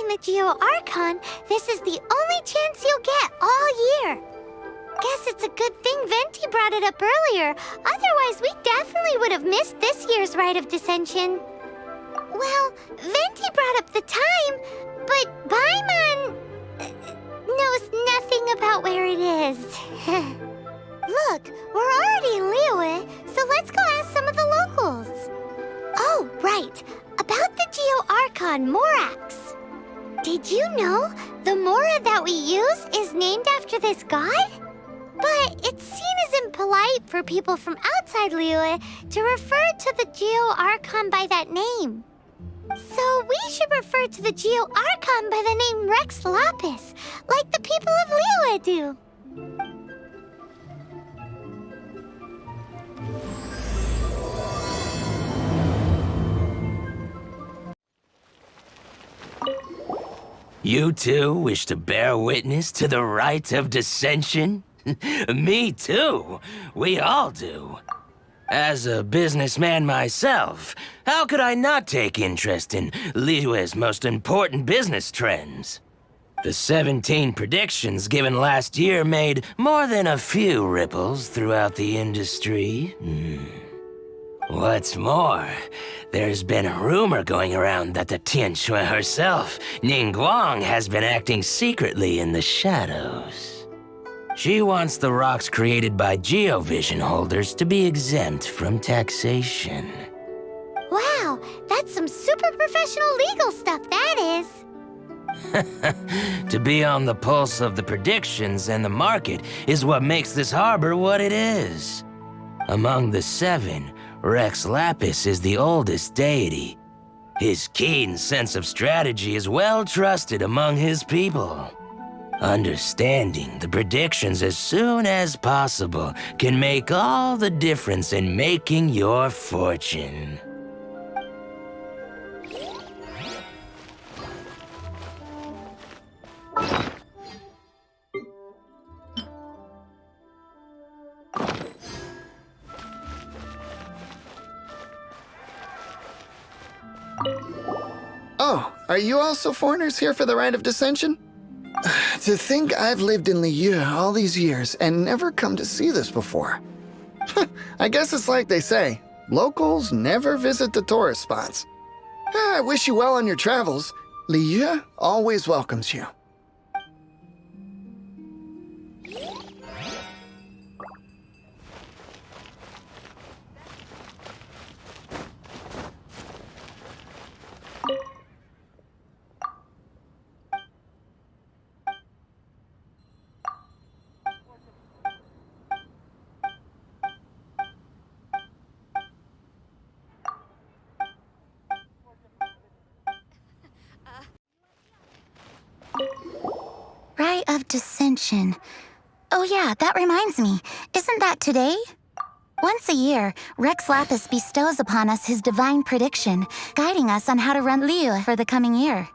find the Geo-Archon, this is the only chance you'll get all year. Guess it's a good thing Venti brought it up earlier. Otherwise, we definitely would have missed this year's Rite of Dissension. Well, Venti brought up the time, but Paimon knows nothing about where it is. Look, we're already in Liyue, so let's go ask some of the locals. Oh, right. About the Geo-Archon Morax. Did you know the Mora that we use is named after this god? But it's seen as impolite for people from outside Liyue to refer to the Geo-Archon by that name. So we should refer to the Geo-Archon by the name Rex Lapis, like the people of Liyue do. You two wish to bear witness to the rite of dissension? Me too. We all do. As a businessman myself, how could I not take interest in Liyue's most important business trends? The 17 predictions given last year made more than a few ripples throughout the industry. What's more, there's been a rumor going around that the Tianshui herself, Ningguang, has been acting secretly in the shadows. She wants the rocks created by Geovision holders to be exempt from taxation. Wow, that's some super professional legal stuff, that is. To be on the pulse of the predictions and the market is what makes this harbor what it is. Among the 7, Rex Lapis is the oldest deity. His keen sense of strategy is well trusted among his people. Understanding the predictions as soon as possible can make all the difference in making your fortune. Oh, are you also foreigners here for the Rite of Dissension? To think I've lived in Liyue all these years and never come to see this before. I guess it's like they say, locals never visit the tourist spots. I wish you well on your travels. Liyue always welcomes you. Rite of Dissension. Oh yeah, that reminds me. Isn't that today? Once a year, Rex Lapis bestows upon us his divine prediction, guiding us on how to run Liyue for the coming year.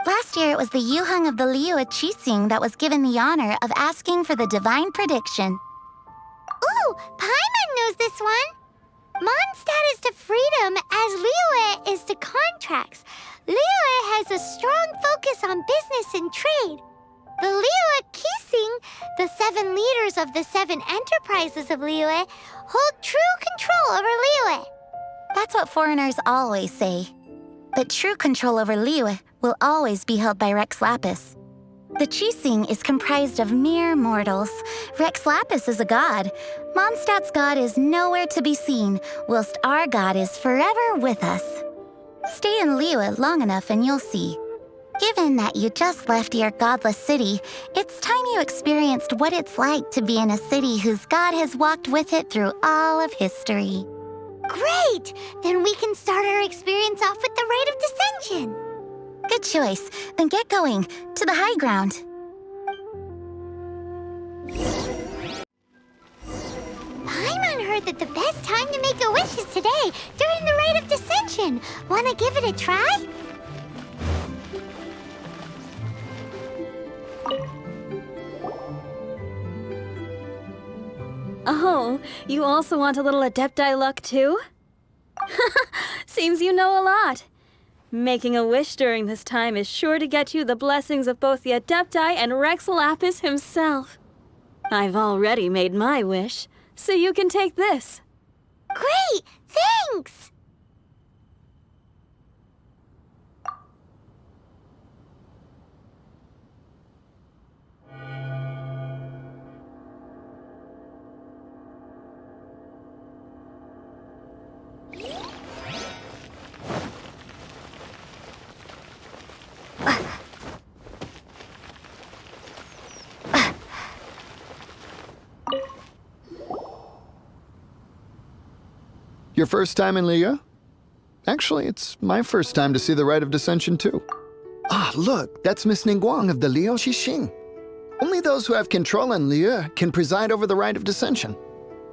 Last year, it was the Yuheng of the Liyue Qixing that was given the honor of asking for the divine prediction. Ooh, Paimon knows this one. Mondstadt is to freedom as Liyue is to contracts. Liyue has a strong focus on business and trade. The Liyue Qixing, the 7 leaders of the 7 enterprises of Liyue, hold true control over Liyue. That's what foreigners always say. But true control over Liyue will always be held by Rex Lapis. The Qixing is comprised of mere mortals. Rex Lapis is a god. Mondstadt's god is nowhere to be seen, whilst our god is forever with us. Stay in Liyue long enough and you'll see. Given that you just left your godless city, it's time you experienced what it's like to be in a city whose god has walked with it through all of history. Great! Then we can start our experience off with the Rite of Dissension. Good choice. Then get going. To the high ground. Paimon heard that the best time to make a wish is today, during the Rite of Dissension. Wanna give it a try? Oh, you also want a little Adepti luck too? Seems you know a lot. Making a wish during this time is sure to get you the blessings of both the Adepti and Rex Lapis himself. I've already made my wish, so you can take this. Great! Thanks! Your first time in Liyue? Actually, it's my first time to see the Rite of Dissension, too. Ah, look, that's Miss Ningguang of the Liu Xixing. Only those who have control in Liyue can preside over the Rite of Dissension.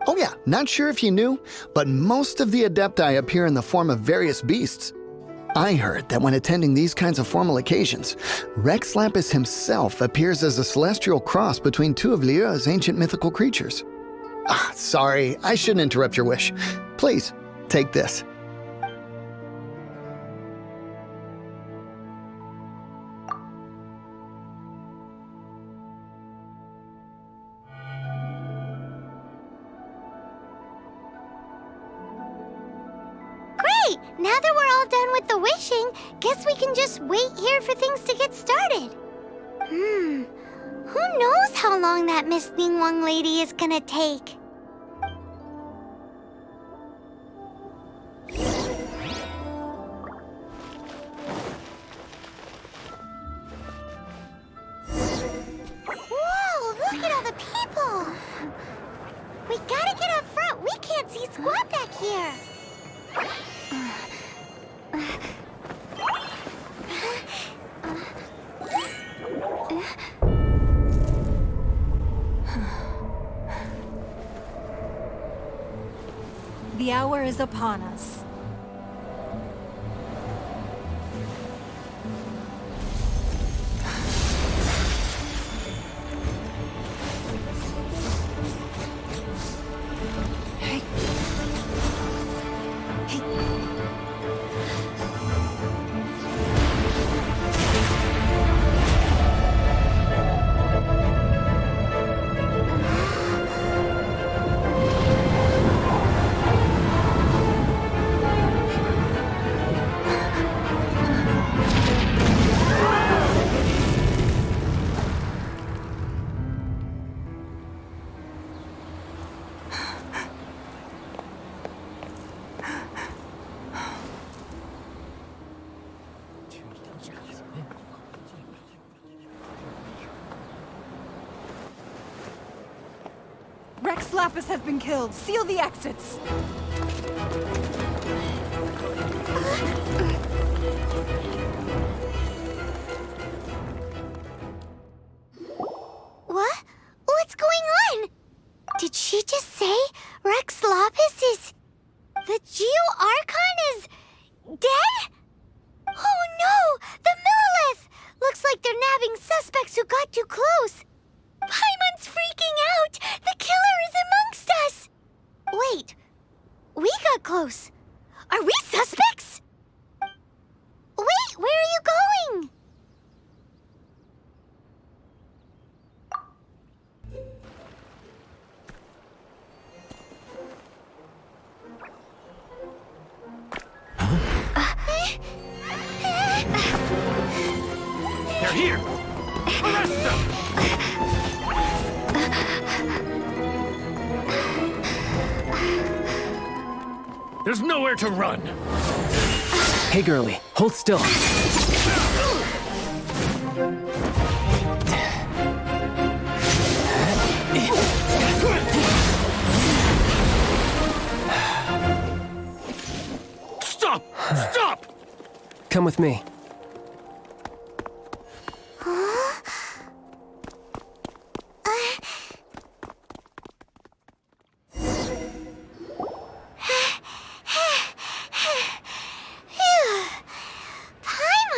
Oh yeah, not sure if you knew, but most of the Adepti appear in the form of various beasts. I heard that when attending these kinds of formal occasions, Rex Lapis himself appears as a celestial cross between two of Liyue's ancient mythical creatures. Ah, sorry, I shouldn't interrupt your wish. Please, take this. Great! Now that we're all done with the wishing, guess we can just wait here for things to get started. Who knows how long that Miss Ningguang lady is gonna take? Whoa, look at all the people! We gotta get up front. We can't see squat back here. The hour is upon us. Rex Lapis has been killed. Seal the exits. What? What's going on? Did she just say Rex Lapis is... The Geo-Archon is... dead? Oh no! The Millilith! Looks like they're nabbing suspects who got too close. Paimon's freaking out! The killer is amongst us! Wait, we got close. Are we suspects? Wait, where are you going? They're here! Arrest them! There's nowhere to run! Hey, girlie, hold still. Stop! Stop! Come with me.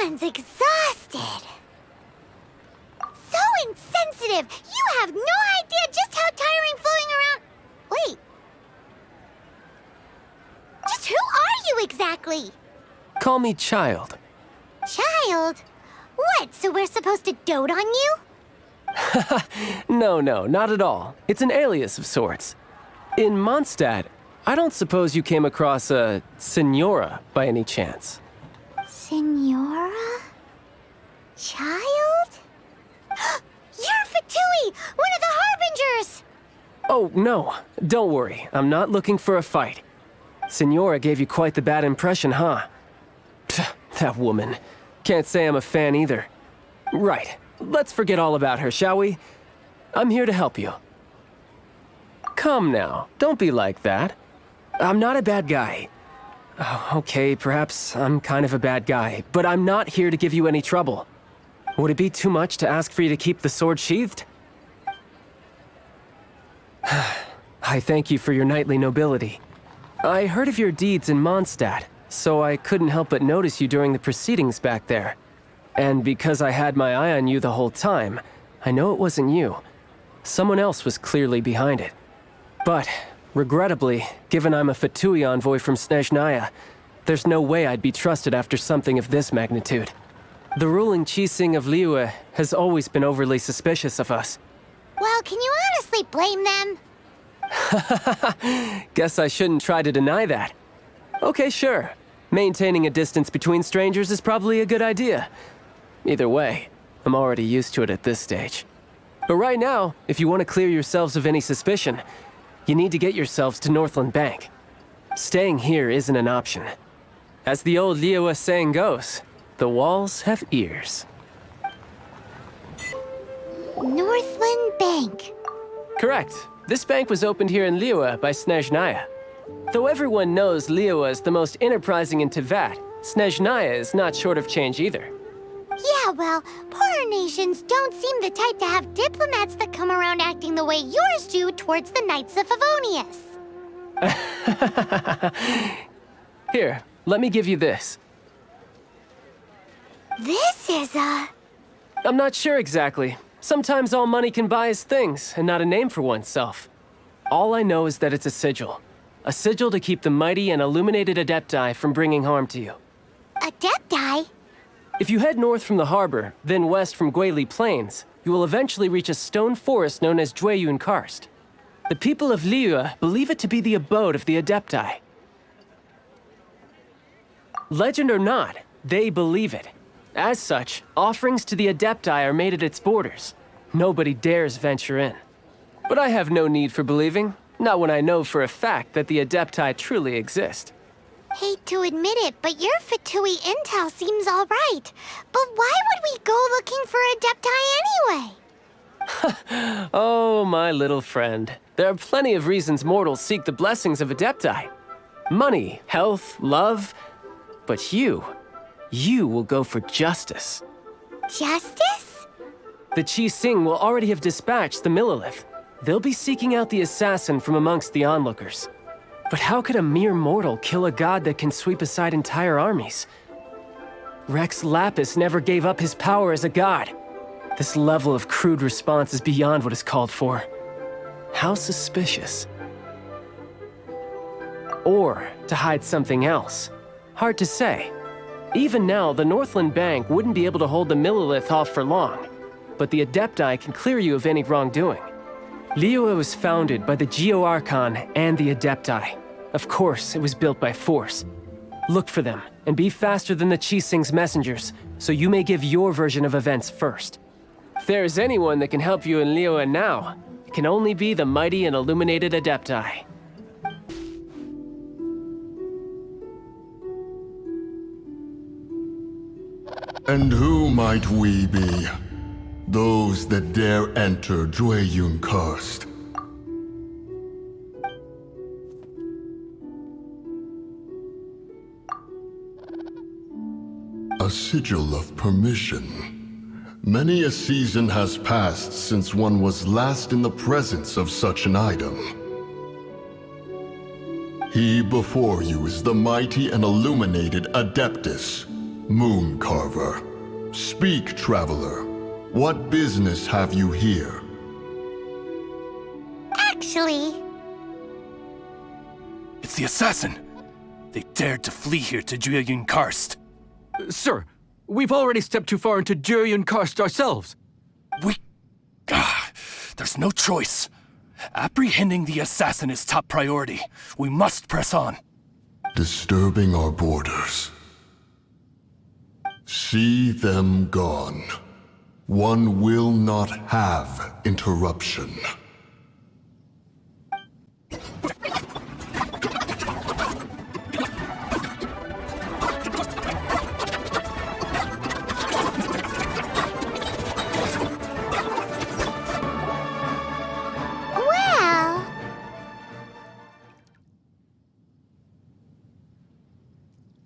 Paimon's exhausted. So insensitive! You have no idea just how tiring floating around... Wait. Just who are you exactly? Call me child. Child? What, so we're supposed to dote on you? No, not at all. It's an alias of sorts. In Mondstadt, I don't suppose you came across a Senora by any chance. Senora? Child? You're Fatui, one of the Harbingers! Oh, no. Don't worry. I'm not looking for a fight. Senora gave you quite the bad impression, huh? Pfft, that woman. Can't say I'm a fan either. Right. Let's forget all about her, shall we? I'm here to help you. Come now. Don't be like that. I'm not a bad guy. Oh, okay, perhaps I'm kind of a bad guy, but I'm not here to give you any trouble. Would it be too much to ask for you to keep the sword sheathed? I thank you for your knightly nobility. I heard of your deeds in Mondstadt, so I couldn't help but notice you during the proceedings back there. And because I had my eye on you the whole time, I know it wasn't you. Someone else was clearly behind it. But, regrettably, given I'm a Fatui envoy from Snezhnaya, there's no way I'd be trusted after something of this magnitude. The ruling Qixing of Liyue has always been overly suspicious of us. Well, can you honestly blame them? Guess I shouldn't try to deny that. Okay, sure. Maintaining a distance between strangers is probably a good idea. Either way, I'm already used to it at this stage. But right now, if you want to clear yourselves of any suspicion, you need to get yourselves to Northland Bank. Staying here isn't an option. As the old Liyue saying goes, the walls have ears. Northland Bank. Correct. This bank was opened here in Liyue by Snezhnaya. Though everyone knows Liyue is the most enterprising in Teyvat, Snezhnaya is not short of change either. Yeah, well, poorer nations don't seem the type to have diplomats that come around acting the way yours do towards the Knights of Favonius. Here, let me give you this. This is I'm not sure exactly. Sometimes all money can buy is things, and not a name for oneself. All I know is that it's a sigil. A sigil to keep the mighty and illuminated Adepti from bringing harm to you. Adepti? If you head north from the harbor, then west from Guili Plains, you will eventually reach a stone forest known as Jueyun Karst. The people of Liyue believe it to be the abode of the Adepti. Legend or not, they believe it. As such, offerings to the Adepti are made at its borders. Nobody dares venture in. But I have no need for believing, not when I know for a fact that the Adepti truly exist. Hate to admit it, but your Fatui intel seems all right. But why would we go looking for Adepti anyway? Oh, my little friend. There are plenty of reasons mortals seek the blessings of Adepti. Money, health, love. But you will go for justice. Justice? The Qixing will already have dispatched the Millelith. They'll be seeking out the assassin from amongst the onlookers. But how could a mere mortal kill a god that can sweep aside entire armies? Rex Lapis never gave up his power as a god. This level of crude response is beyond what is called for. How suspicious. Or to hide something else. Hard to say. Even now, the Northland Bank wouldn't be able to hold the Millelith off for long, but the Adepti can clear you of any wrongdoing. Liyue was founded by the Geo-Archon and the Adepti. Of course, it was built by force. Look for them, and be faster than the Qixing's messengers, so you may give your version of events first. If there is anyone that can help you in Liyue now, it can only be the mighty and illuminated Adepti. And who might we be? Those that dare enter Jueyun Karst. A sigil of permission. Many a season has passed since one was last in the presence of such an item. He before you is the mighty and illuminated Adeptus, Moon Carver. Speak, traveler. What business have you here? Actually, It's the assassin! They dared to flee here to Jueyun Karst. Sir, We've already stepped too far into Jurian Karst ourselves. There's no choice. Apprehending the assassin is top priority. We must press on. Disturbing our borders. See them gone. One will not have interruption. Well,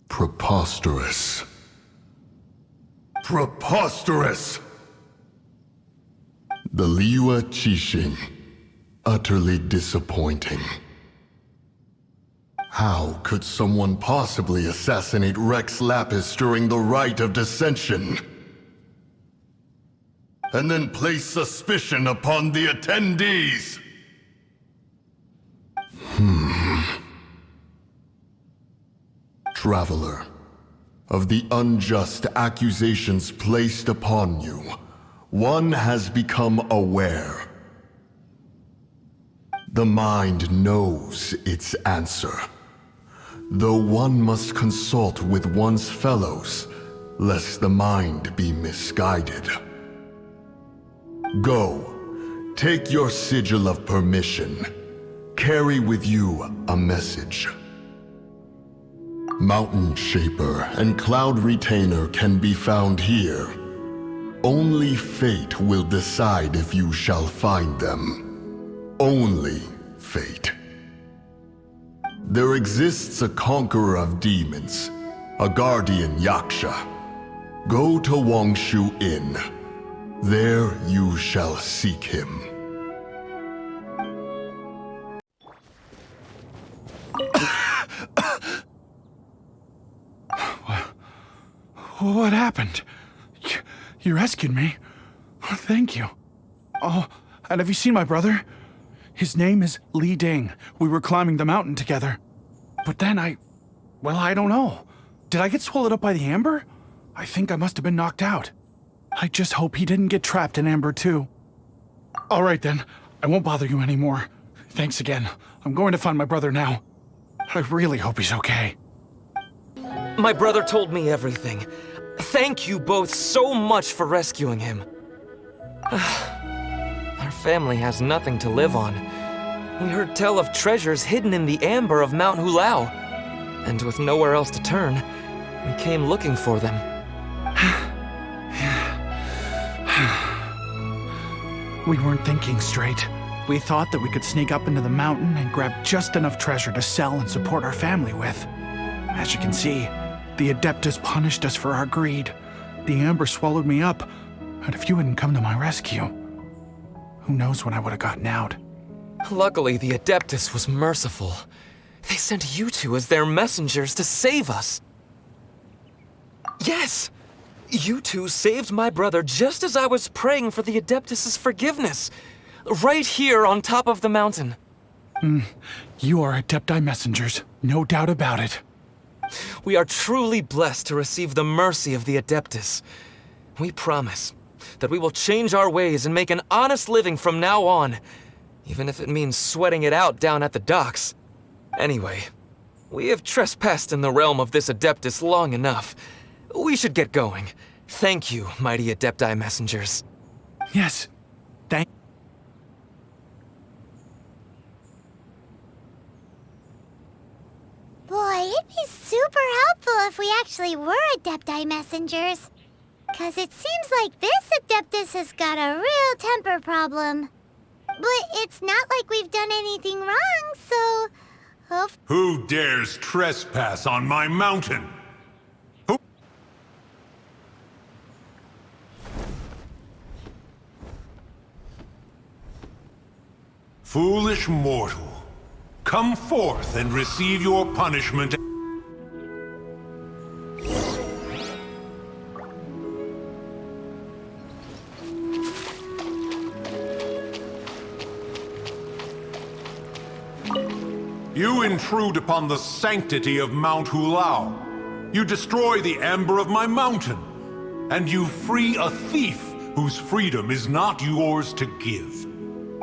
Preposterous. Preposterous! The Liyue Qixing. Utterly disappointing. How could someone possibly assassinate Rex Lapis during the Rite of Dissension? And then place suspicion upon the attendees? Traveler, of the unjust accusations placed upon you, one has become aware. The mind knows its answer, though one must consult with one's fellows, lest the mind be misguided. Go, take your sigil of permission. Carry with you a message. Mountain Shaper and Cloud Retainer can be found here. Only fate will decide if you shall find them. Only fate. There exists a conqueror of demons, a guardian Yaksha. Go to Wangshu Inn. There you shall seek him. What happened? You rescued me. Thank you. Oh, and have you seen my brother? His name is Li Ding. We were climbing the mountain together. But then I don't know. Did I get swallowed up by the amber? I think I must have been knocked out. I just hope he didn't get trapped in amber too. All right then, I won't bother you anymore. Thanks again. I'm going to find my brother now. I really hope he's okay. My brother told me everything. Thank you both so much for rescuing him. Our family has nothing to live on. We heard tell of treasures hidden in the amber of Mount Hulao. And with nowhere else to turn, we came looking for them. We weren't thinking straight. We thought that we could sneak up into the mountain and grab just enough treasure to sell and support our family with. As you can see, the Adeptus punished us for our greed. The amber swallowed me up, and if you hadn't come to my rescue, who knows when I would have gotten out. Luckily, the Adeptus was merciful. They sent you two as their messengers to save us. Yes! You two saved my brother just as I was praying for the Adeptus' forgiveness. Right here on top of the mountain. You are Adepti messengers, no doubt about it. We are truly blessed to receive the mercy of the Adeptus. We promise that we will change our ways and make an honest living from now on, even if it means sweating it out down at the docks. Anyway, we have trespassed in the realm of this Adeptus long enough. We should get going. Thank you, mighty Adepti messengers. Yes, thank. boy, it'd be super helpful if we actually were Adepti messengers. 'Cause it seems like this Adeptus has got a real temper problem. But it's not like we've done anything wrong, so... Who dares trespass on my mountain? Who? Foolish mortal, come forth and receive your punishment. You intrude upon the sanctity of Mount Hulao. You destroy the amber of my mountain. and you free a thief whose freedom is not yours to give.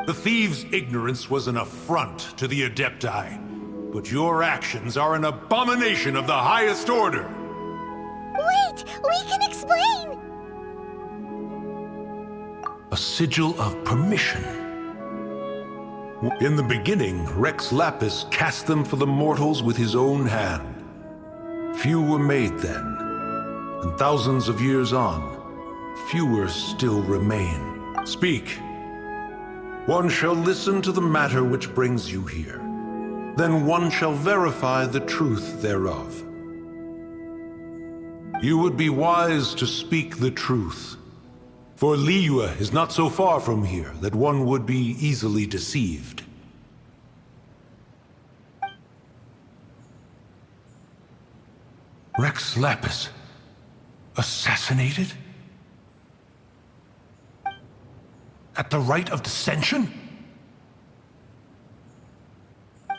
The thief's ignorance was an affront to the Adepti, but your actions are an abomination of the highest order. Wait, we can explain! A sigil of permission. In the beginning, Rex Lapis cast them for the mortals with his own hand. Few were made then, and thousands of years on, fewer still remain. Speak. One shall listen to the matter which brings you here. Then one shall verify the truth thereof. You would be wise to speak the truth. For Liyue is not so far from here that one would be easily deceived. Rex Lapis, assassinated? At the rite of dissension?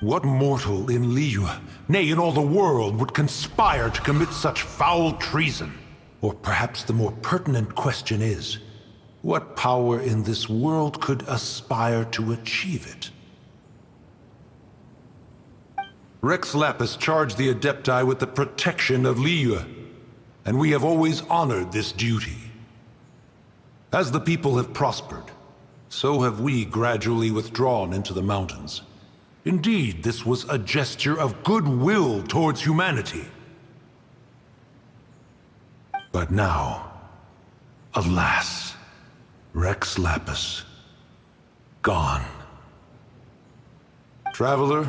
What mortal in Liyue, nay, in all the world, would conspire to commit such foul treason? Or perhaps the more pertinent question is, what power in this world could aspire to achieve it? Rex Lapis charged the Adepti with the protection of Liyue, and we have always honored this duty. As the people have prospered, so have we gradually withdrawn into the mountains. Indeed, this was a gesture of goodwill towards humanity. But now, alas, Rex Lapis, gone. Traveler,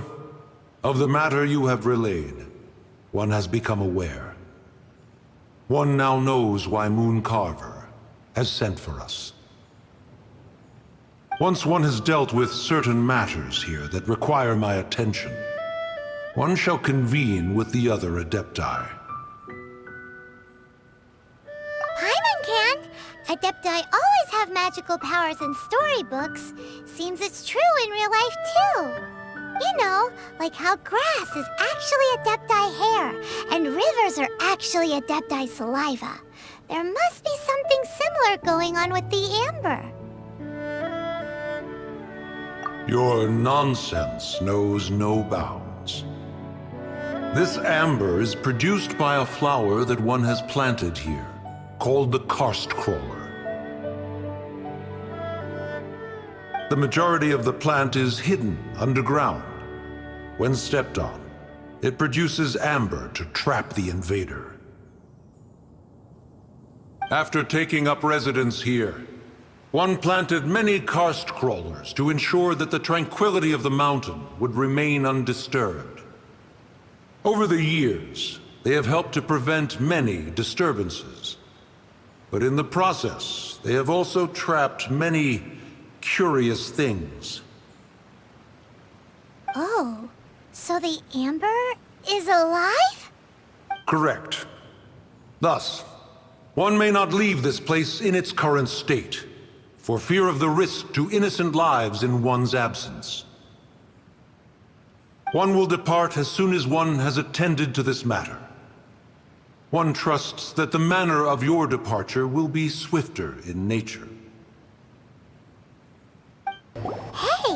of the matter you have relayed, one has become aware. One now knows why Moon Carver has sent for us. Once one has dealt with certain matters here that require my attention, one shall convene with the other Adepti. Paimon can! Adepti always have magical powers in storybooks. Seems it's true in real life, too. You know, like how grass is actually Adepti hair, and rivers are actually Adepti saliva. There must be something similar going on with the amber. Your nonsense knows no bounds. This amber is produced by a flower that one has planted here, called the karst crawler. The majority of the plant is hidden underground. When stepped on, it produces amber to trap the invader. After taking up residence here, one planted many karst crawlers to ensure that the tranquility of the mountain would remain undisturbed. Over the years, they have helped to prevent many disturbances. But in the process, they have also trapped many curious things. Oh, so the amber is alive? Correct. Thus, one may not leave this place in its current state, for fear of the risk to innocent lives in one's absence. One will depart as soon as one has attended to this matter. One trusts that the manner of your departure will be swifter in nature. Hey,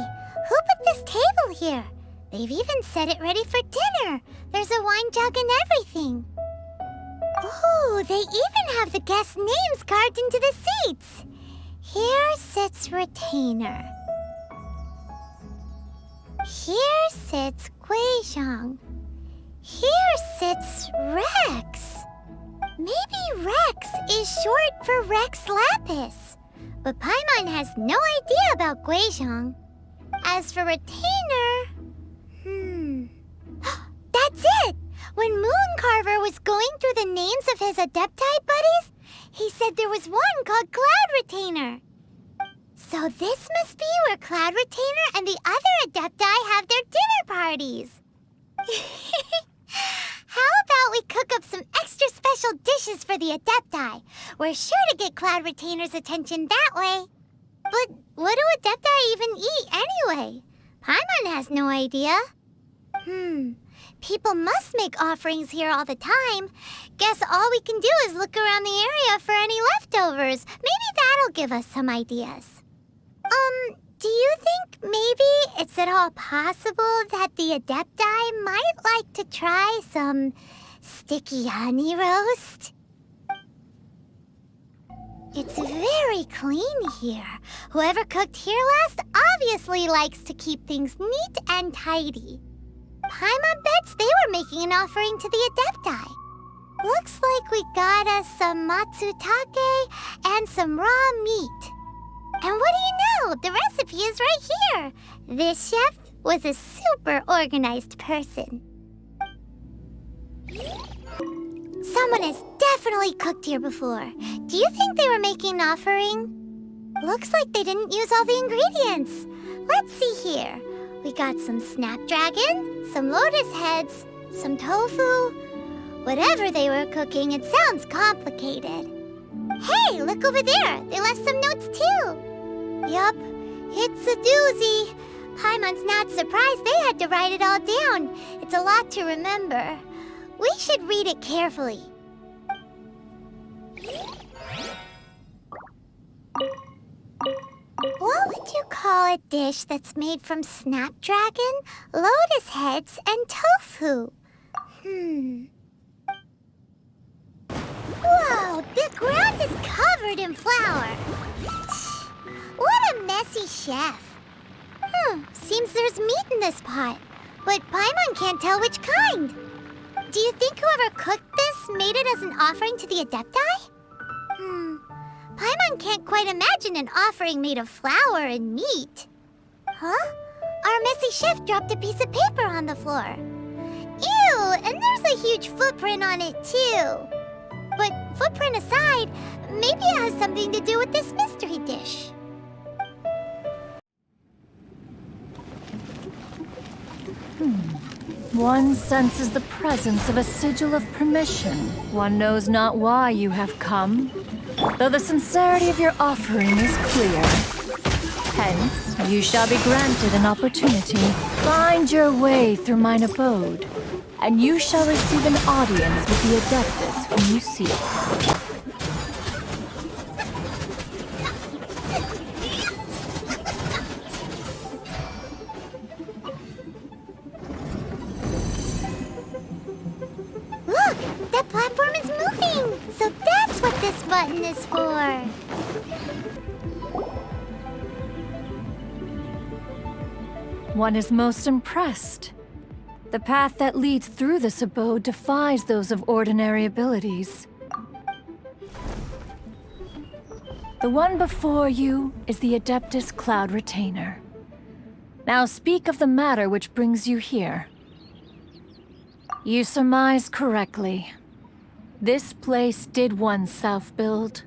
who put this table here? They've even set it ready for dinner. There's a wine jug and everything. Oh, they even have the guests' names carved into the seats. Here sits Retainer. Here sits Guizhong. Here sits Rex. Maybe Rex is short for Rex Lapis. But Paimon has no idea about Guizhong. As for Retainer... That's it! When Mooncarver was going through the names of his Adepti buddies, he said there was one called Cloud Retainer. So this must be where Cloud Retainer and the other Adepti have their dinner parties. How about we cook up some extra special dishes for the Adepti? We're sure to get Cloud Retainer's attention that way. But what do Adepti even eat anyway? Paimon has no idea. People must make offerings here all the time. Guess all we can do is look around the area for any leftovers. Maybe that'll give us some ideas. Do you think maybe it's at all possible that the Adepti might like to try some sticky honey roast? It's very clean here. Whoever cooked here last obviously likes to keep things neat and tidy. Paimon bets they were making an offering to the Adepti. Looks like we got us some matsutake and some raw meat. And what do you know? The recipe is right here. This chef was a super organized person. Someone has definitely cooked here before. Do you think they were making an offering? Looks like they didn't use all the ingredients. Let's see here. We got some snapdragon, some lotus heads, some tofu. Whatever they were cooking, it sounds complicated. Hey, look over there. They left some notes too. Yup, it's a doozy. Paimon's not surprised they had to write it all down. It's a lot to remember. We should read it carefully. What would you call a dish that's made from snapdragon, lotus heads, and tofu? Whoa, the ground is covered in flour. What a messy chef. Seems there's meat in this pot, but Paimon can't tell which kind. Do you think whoever cooked this made it as an offering to the Adepti? Paimon can't quite imagine an offering made of flour and meat. Huh? Our messy chef dropped a piece of paper on the floor. Ew, and there's a huge footprint on it too. But footprint aside, maybe it has something to do with this mystery dish. One senses the presence of a sigil of permission. One knows not why you have come, though the sincerity of your offering is clear. Hence, you shall be granted an opportunity. Find your way through mine abode, and you shall receive an audience with the Adeptus whom you seek. That platform is moving! So that's what this button is for! One is most impressed. The path that leads through this abode defies those of ordinary abilities. The one before you is the Adeptus Cloud Retainer. Now speak of the matter which brings you here. You surmise correctly. This place did one self-build,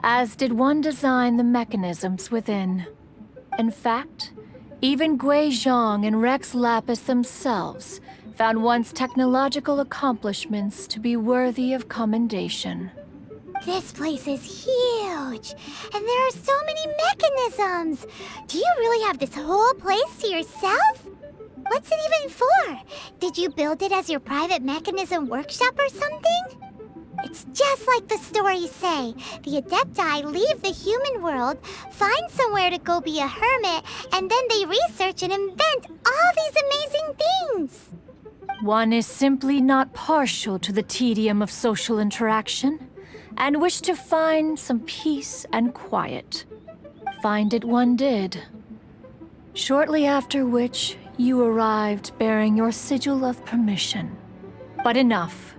as did one design the mechanisms within. In fact, even Gui Zhang and Rex Lapis themselves found one's technological accomplishments to be worthy of commendation. This place is huge, and there are so many mechanisms. Do you really have this whole place to yourself? What's it even for? Did you build it as your private mechanism workshop or something? It's just like the stories say. The Adepti leave the human world, find somewhere to go be a hermit, and then they research and invent all these amazing things. One is simply not partial to the tedium of social interaction, and wished to find some peace and quiet. Find it one did. Shortly after which, you arrived bearing your sigil of permission. But enough.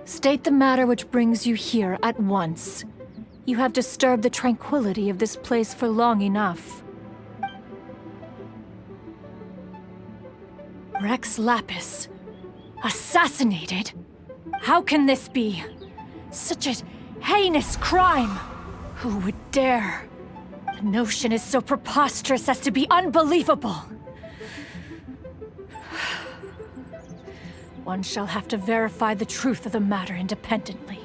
State the matter which brings you here at once. You have disturbed the tranquility of this place for long enough. Rex Lapis. Assassinated? How can this be? Such a heinous crime! Who would dare? The notion is so preposterous as to be unbelievable. One shall have to verify the truth of the matter independently.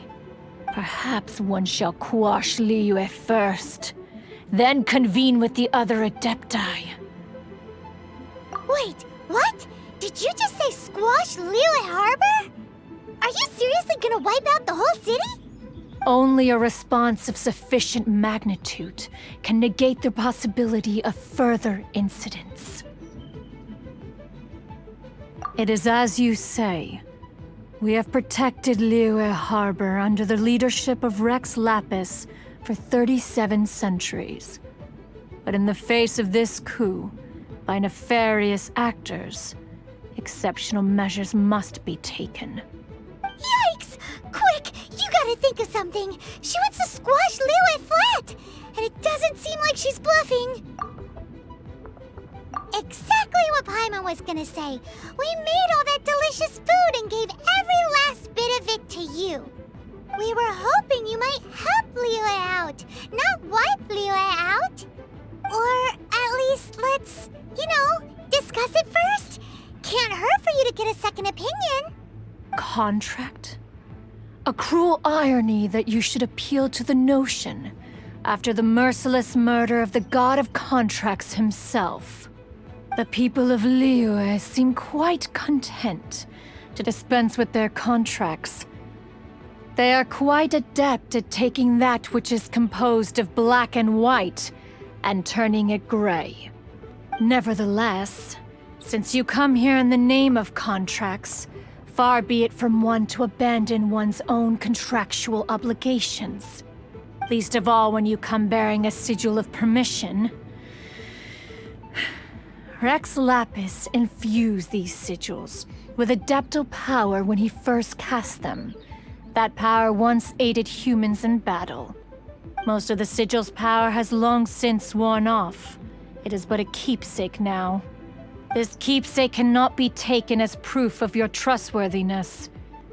Perhaps one shall quash Liyue first, then convene with the other Adepti. Wait, what? Did you just say squash Liyue Harbor? Are you seriously gonna wipe out the whole city? Only a response of sufficient magnitude can negate the possibility of further incidents. It is as you say. We have protected Liyue Harbor under the leadership of Rex Lapis for 37 centuries. But in the face of this coup, by nefarious actors, exceptional measures must be taken. Yikes! Quick, you gotta think of something. She wants to squash Liyue flat, and it doesn't seem like she's bluffing. Exactly what Paimon was gonna say. We made all that delicious food and gave every last bit of it to you. We were hoping you might help Liyue out, not wipe Liyue out. Or at least let's, discuss it first. Can't hurt for you to get a second opinion. Contract? A cruel irony that you should appeal to the notion after the merciless murder of the god of contracts himself. The people of Liyue seem quite content to dispense with their contracts. They are quite adept at taking that which is composed of black and white and turning it gray. Nevertheless, since you come here in the name of contracts, far be it from one to abandon one's own contractual obligations. Least of all when you come bearing a sigil of permission. Rex Lapis infused these sigils with adeptal power when he first cast them. That power once aided humans in battle. Most of the sigil's power has long since worn off. It is but a keepsake now. This keepsake cannot be taken as proof of your trustworthiness.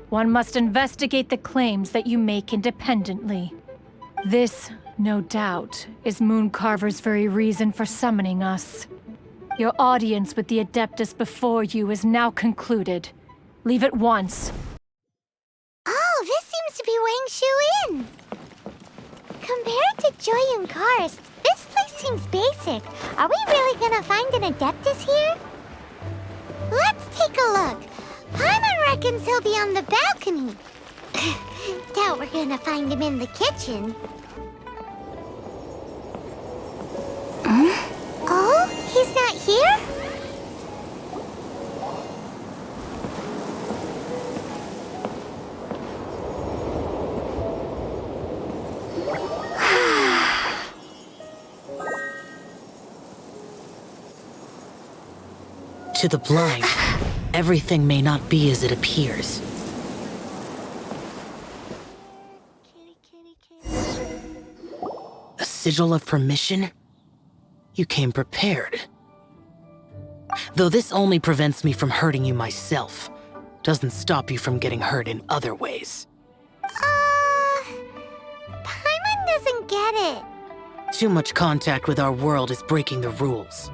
One must investigate the claims that you make independently. This, no doubt, is Mooncarver's very reason for summoning us. Your audience with the Adeptus before you is now concluded. Leave at once. Oh, this seems to be weighing Shu in. Compared to Joyun Karst, this place seems basic. Are we really gonna find an Adeptus here? Let's take a look. Paimon reckons he'll be on the balcony. Doubt we're gonna find him in the kitchen. Oh, he's not here? To the blind, everything may not be as it appears. A sigil of permission? You came prepared. Though this only prevents me from hurting you myself, doesn't stop you from getting hurt in other ways. Paimon doesn't get it. Too much contact with our world is breaking the rules.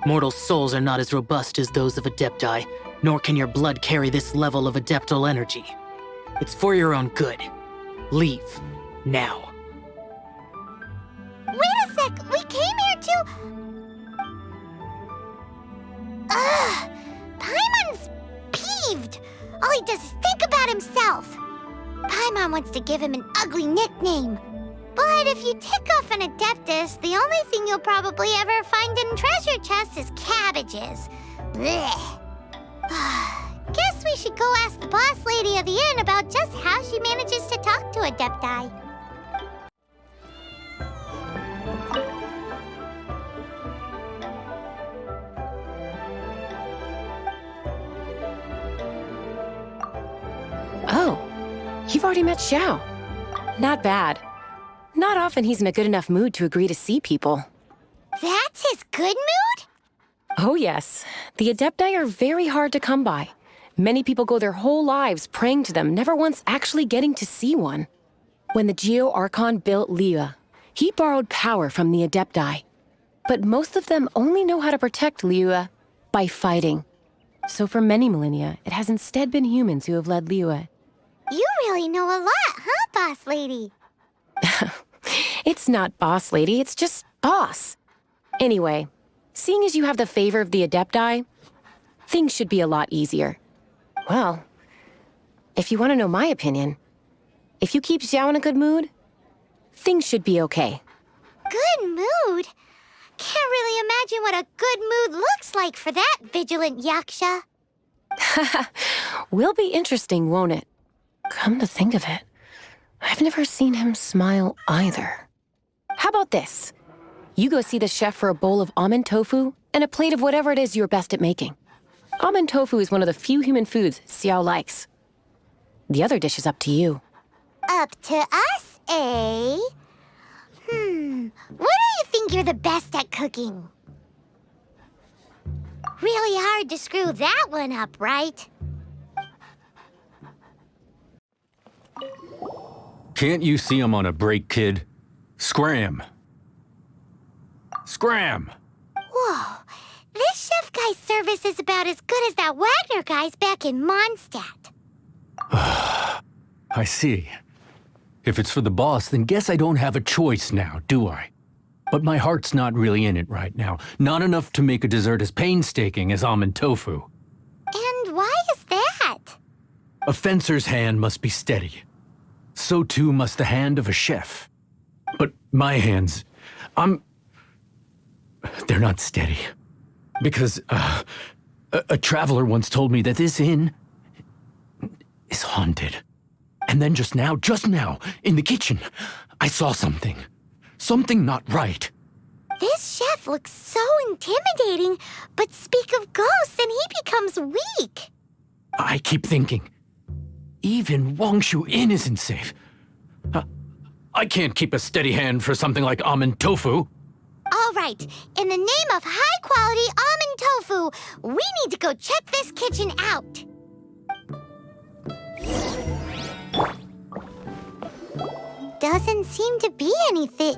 Mortal souls are not as robust as those of Adepti, nor can your blood carry this level of adeptal energy. It's for your own good. Leave. Now. Wait a sec! We came here to... Ugh! Paimon's peeved! All he does is think about himself! Paimon wants to give him an ugly nickname. But if you tick off an Adeptus, the only thing you'll probably ever find in treasure chests is cabbages. Blech. Guess we should go ask the boss lady of the inn about just how she manages to talk to Adepti. Oh, you've already met Xiao. Not bad. Not often he's in a good enough mood to agree to see people. That's his good mood? Oh yes. The Adepti are very hard to come by. Many people go their whole lives praying to them, never once actually getting to see one. When the Geo Archon built Liyue, he borrowed power from the Adepti. But most of them only know how to protect Liyue by fighting. So for many millennia, it has instead been humans who have led Liyue. You really know a lot, huh, boss lady? It's not boss lady, it's just boss. Anyway, seeing as you have the favor of the Adepti, things should be a lot easier. Well, if you want to know my opinion, if you keep Xiao in a good mood, things should be okay. Good mood? Can't really imagine what a good mood looks like for that vigilant yaksha. Will be interesting, won't it? Come to think of it, I've never seen him smile either. How about this? You go see the chef for a bowl of almond tofu and a plate of whatever it is you're best at making. Almond tofu is one of the few human foods Xiao likes. The other dish is up to you. Up to us, eh? What do you think you're the best at cooking? Really hard to screw that one up, right? Can't you see I'm on a break, kid? Scram! Scram! Whoa, this chef guy's service is about as good as that Wagner guy's back in Mondstadt. I see. If it's for the boss, then guess I don't have a choice now, do I? But my heart's not really in it right now. Not enough to make a dessert as painstaking as almond tofu. And why is that? A fencer's hand must be steady. So too must the hand of a chef. But my hands, they're not steady. Because, a traveler once told me that this inn is haunted. And then just now, in the kitchen, I saw something. Something not right. This chef looks so intimidating, but speak of ghosts and he becomes weak. I keep thinking, even Wangshu Inn isn't safe. I can't keep a steady hand for something like almond tofu. All right, in the name of high-quality almond tofu, we need to go check this kitchen out. Doesn't seem to be anything.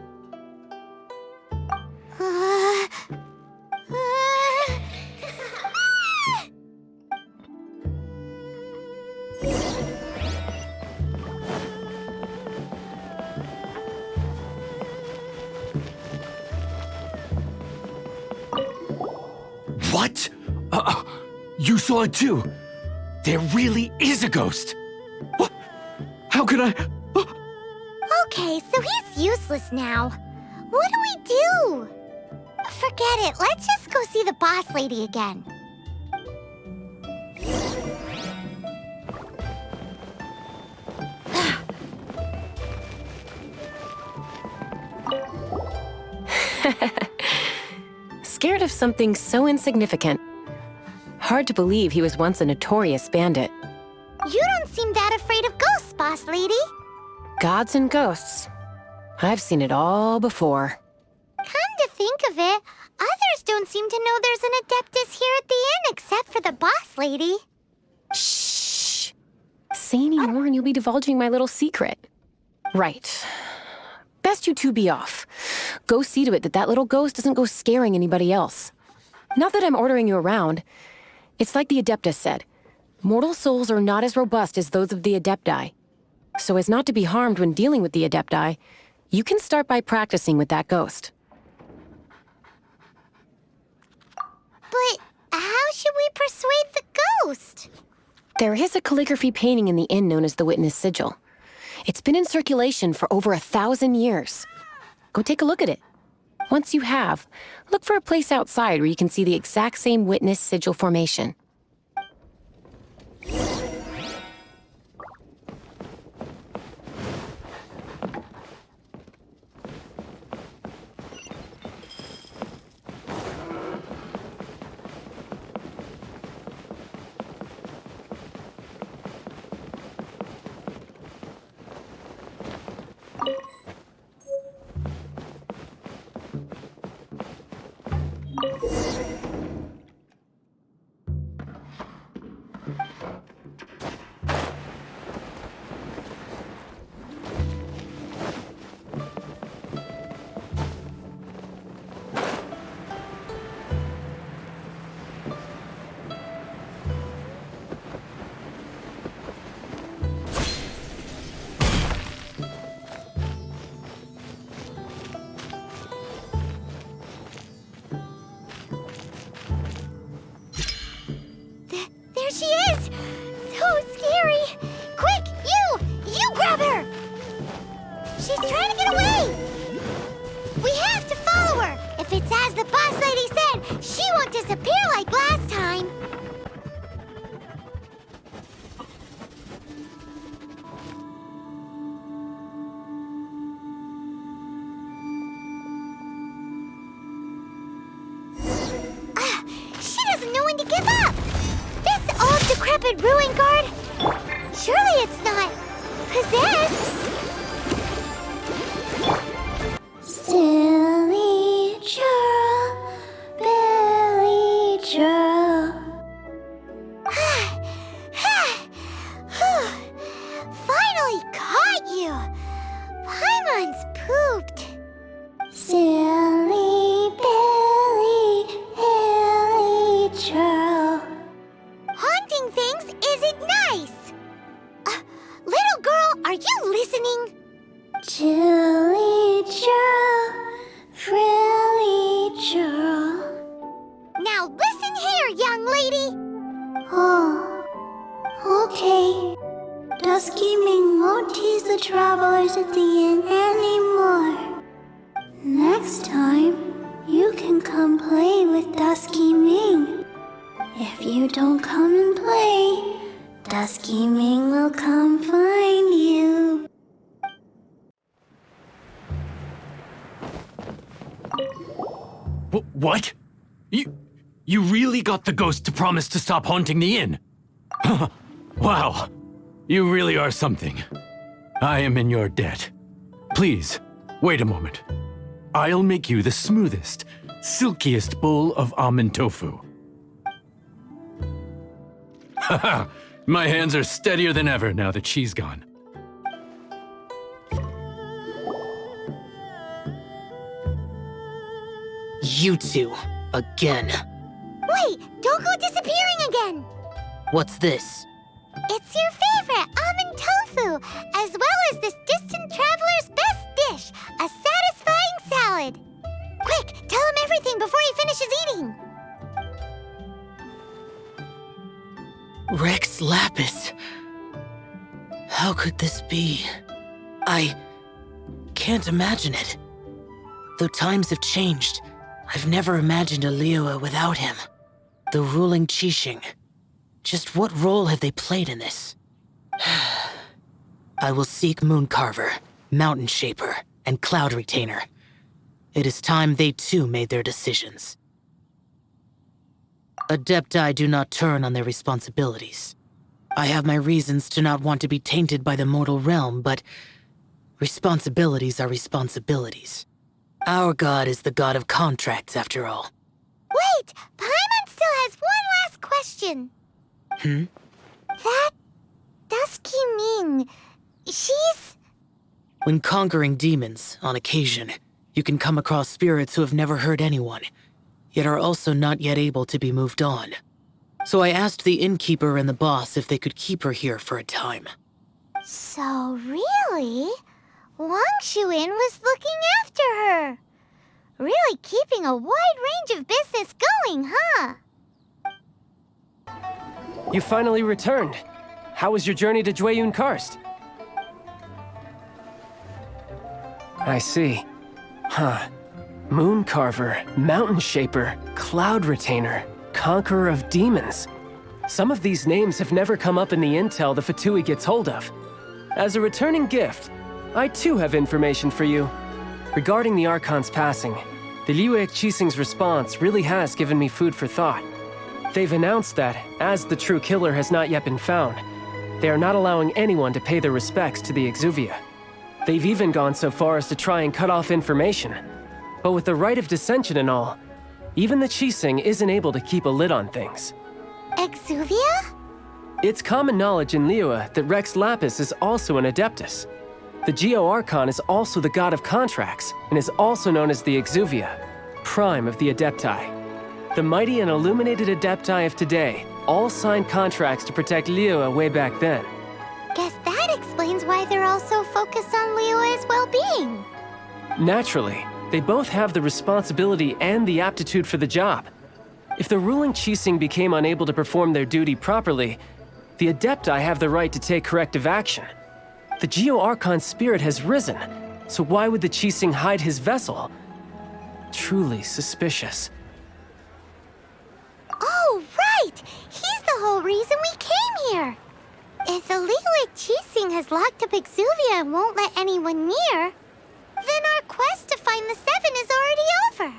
What? You saw it too? There really is a ghost. What? How could I? Okay, so he's useless now. What do we do? Forget it. Let's just go see the boss lady again. Scared of something so insignificant. Hard to believe he was once a notorious bandit. You don't seem that afraid of ghosts, boss lady. Gods and ghosts. I've seen it all before. Come to think of it, others don't seem to know there's an Adeptus here at the inn except for the boss lady. Shh. Say any more and you'll be divulging my little secret. Right. Best you two be off. Go see to it that that little ghost doesn't go scaring anybody else. Not that I'm ordering you around. It's like the Adeptus said. Mortal souls are not as robust as those of the Adepti. So as not to be harmed when dealing with the Adepti, you can start by practicing with that ghost. But how should we persuade the ghost? There is a calligraphy painting in the inn known as the Witness Sigil. It's been in circulation for over 1,000 years. Go take a look at it. Once you have, look for a place outside where you can see the exact same Witness Sigil formation. We have to follow her! If it's as the boss lady said, she won't disappear like last time! She doesn't know when to give up! This old decrepit ruin guard? Surely it's not possessed! Silly churl, Billy churl. Finally caught you! Paimon's pooped. Silly Billy, Hilly churl. Haunting things isn't nice! Little girl, are you listening? Chilly churl, frilly churl. Now listen here, young lady! Oh, okay. Dusky Ming won't tease the travelers at the inn anymore. Next time, you can come play with Dusky Ming. If you don't come and play, Dusky Ming will come find you. What? You really got the ghost to promise to stop haunting the inn? Wow, you really are something. I am in your debt. Please, wait a moment. I'll make you the smoothest, silkiest bowl of almond tofu. Haha, my hands are steadier than ever now that she's gone. You two, again. Wait, don't go disappearing again! What's this? It's your favorite almond tofu, as well as this distant traveler's best dish, a satisfying salad. Quick, tell him everything before he finishes eating. Rex Lapis. How could this be? I can't imagine it. Though times have changed, I've never imagined a Liyue without him. The ruling Qixing. Just what role have they played in this? I will seek Mooncarver, Mountain Shaper, and Cloud Retainer. It is time they too made their decisions. Adepti do not turn on their responsibilities. I have my reasons to not want to be tainted by the mortal realm, but responsibilities are responsibilities. Our god is the god of contracts, after all. Wait! Paimon still has one last question. That Dusky Ming, she's... When conquering demons, on occasion, you can come across spirits who have never hurt anyone, yet are also not yet able to be moved on. So I asked the innkeeper and the boss if they could keep her here for a time. So really, Wangshu Inn was looking after her. Really keeping a wide range of business going, huh? You finally returned. How was your journey to Jueyun Karst? I see. Huh. Mooncarver, Mountain Shaper, Cloud Retainer, Conqueror of Demons. Some of these names have never come up in the intel the Fatui gets hold of. As a returning gift, I too have information for you. Regarding the Archon's passing, the Liyue Qixing's response really has given me food for thought. They've announced that, as the true killer has not yet been found, they are not allowing anyone to pay their respects to the Exuvia. They've even gone so far as to try and cut off information. But with the right of dissension and all, even the Qixing isn't able to keep a lid on things. Exuvia? It's common knowledge in Liyue that Rex Lapis is also an Adeptus. The Geo-Archon is also the god of contracts, and is also known as the Exuvia, prime of the Adepti. The mighty and illuminated Adepti of today all signed contracts to protect Liyue way back then. Guess that explains why they're all so focused on Liyue's well-being. Naturally, they both have the responsibility and the aptitude for the job. If the ruling Qixing became unable to perform their duty properly, the Adepti have the right to take corrective action. The Geo-Archon's spirit has risen, so why would the Qixing hide his vessel truly suspicious. Oh, right! He's the whole reason we came here! If the Liyue Qixing has locked up Exuvia and won't let anyone near, then our quest to find the Seven is already over.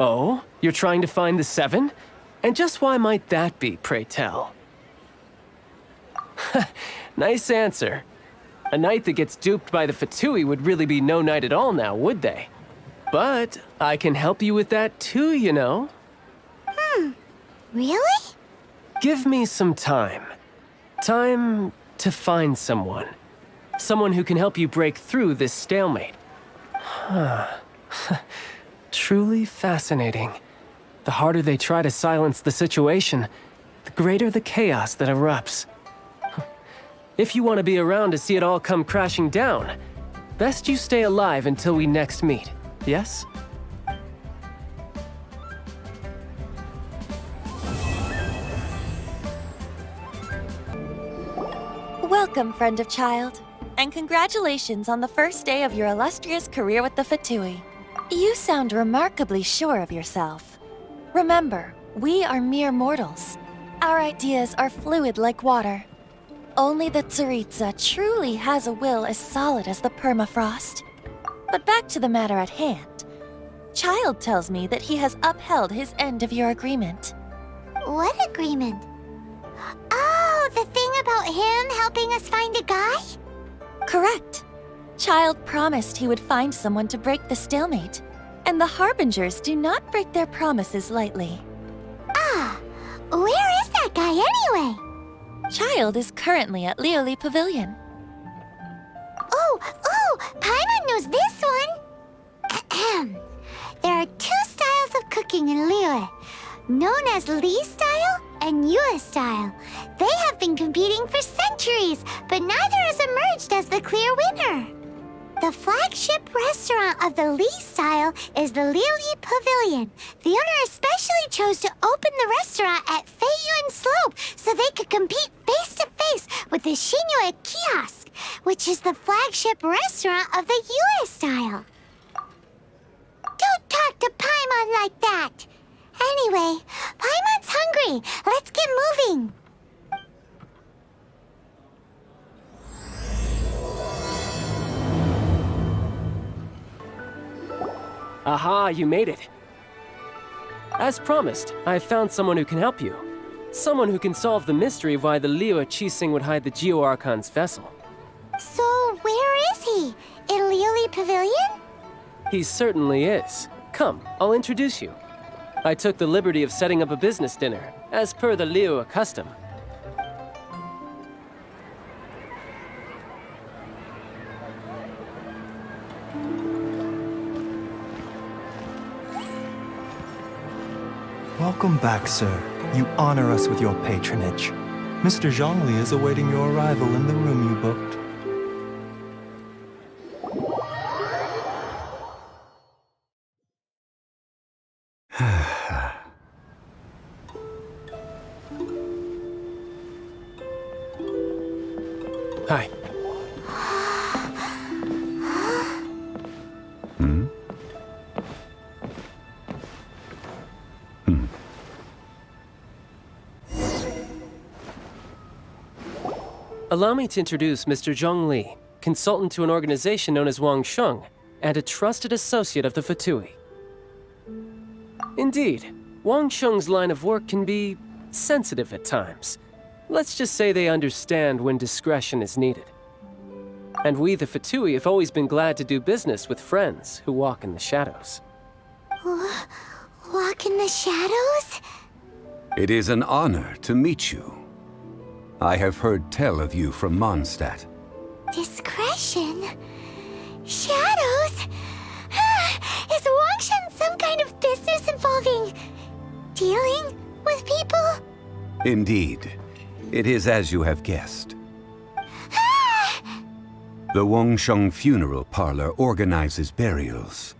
Oh? You're trying to find the Seven? And just why might that be, pray tell? Nice answer. A knight that gets duped by the Fatui would really be no knight at all now, would they? But I can help you with that too, you know. Really? Give me some time. Time to find someone. Someone who can help you break through this stalemate. Truly fascinating. The harder they try to silence the situation, the greater the chaos that erupts. If you want to be around to see it all come crashing down, best you stay alive until we next meet, yes? Welcome, friend of child, and congratulations on the first day of your illustrious career with the Fatui. You sound remarkably sure of yourself. Remember, we are mere mortals. Our ideas are fluid like water. Only the Tsaritsa truly has a will as solid as the permafrost. But back to the matter at hand. Child tells me that he has upheld his end of your agreement. What agreement? Oh, the thing about him helping us find a guy? Correct. Child promised he would find someone to break the stalemate, and the Harbingers do not break their promises lightly. Ah, where is that guy anyway? Child is currently at Lioli Pavilion. Oh, Paimon knows this one. There are two styles of cooking in Liyue, known as Li style and Yue style. They have been competing for centuries, but neither has emerged as the clear winner. The flagship restaurant of the Li style is the Lioli Pavilion. The owner especially chose to open the restaurant at Feiyuan Slope so they could compete face-to-face with the Xinyue Kiosk, which is the flagship restaurant of the Yue style. Don't talk to Paimon like that! Anyway, Paimon's hungry. Let's get moving. Aha, you made it. As promised, I have found someone who can help you. Someone who can solve the mystery of why the Liyue Qixing would hide the Geo Archon's vessel. So, where is he? In Lioli Pavilion? He certainly is. Come, I'll introduce you. I took the liberty of setting up a business dinner, as per the Liyue custom. Welcome back, sir. You honor us with your patronage. Mr. Zhongli is awaiting your arrival in the room you booked. Hi. Allow me to introduce Mr. Zhong Li, consultant to an organization known as Wang Sheng, and a trusted associate of the Fatui. Indeed, Wang Sheng's line of work can be sensitive at times. Let's just say they understand when discretion is needed. And we, the Fatui, have always been glad to do business with friends who walk in the shadows. Walk in the shadows? It is an honor to meet you. I have heard tell of you from Mondstadt. Discretion? Shadows? Is Wang Shen some kind of business involving dealing with people? Indeed. It is as you have guessed. The Wangsheng Funeral Parlor organizes burials.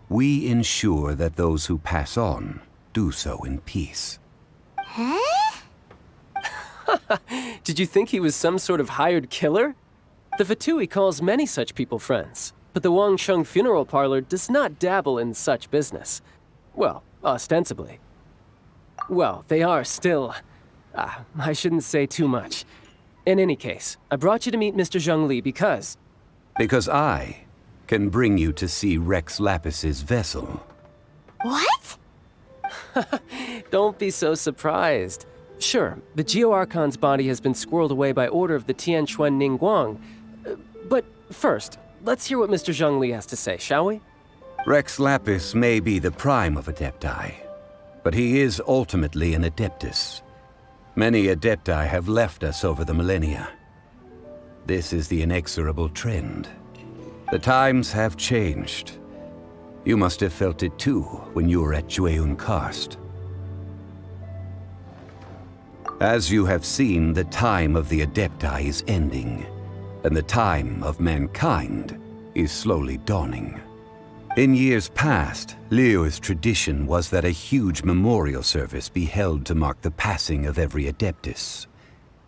We ensure that those who pass on do so in peace. Huh? Did you think he was some sort of hired killer? The Fatui calls many such people friends, But the Wangsheng Funeral Parlor does not dabble in such business. Well, ostensibly. Well, they are still... I shouldn't say too much. In any case, I brought you to meet Mr. Zhongli because... Because I can bring you to see Rex Lapis's vessel. What? Don't be so surprised. Sure, the Geo-Archon's body has been squirreled away by order of the Tianquan Ningguang. But first, let's hear what Mr. Zhongli has to say, shall we? Rex Lapis may be the prime of Adepti, but he is ultimately an Adeptus. Many Adepti have left us over the millennia. This is the inexorable trend. The times have changed. You must have felt it too when you were at Jueyun Karst. As you have seen, the time of the Adepti is ending, and the time of mankind is slowly dawning. In years past, Liyue's tradition was that a huge memorial service be held to mark the passing of every Adeptus.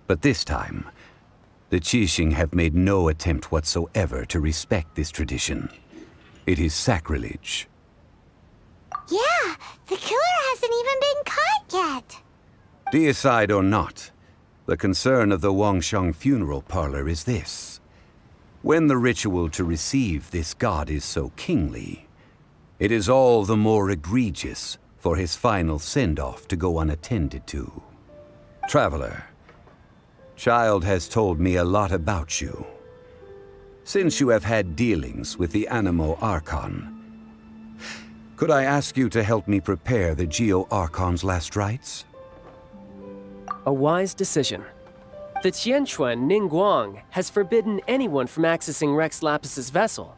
But this time, the Qixing have made no attempt whatsoever to respect this tradition. It is sacrilege. Yeah, the killer hasn't even been caught yet. Deicide or not, the concern of the Wangsheng Funeral Parlor is this. When the ritual to receive this god is so kingly, it is all the more egregious for his final send-off to go unattended to. Traveler, Child has told me a lot about you. Since you have had dealings with the Animo Archon, could I ask you to help me prepare the Geo-Archon's last rites? A wise decision. The Tianquan Ningguang has forbidden anyone from accessing Rex Lapis's vessel,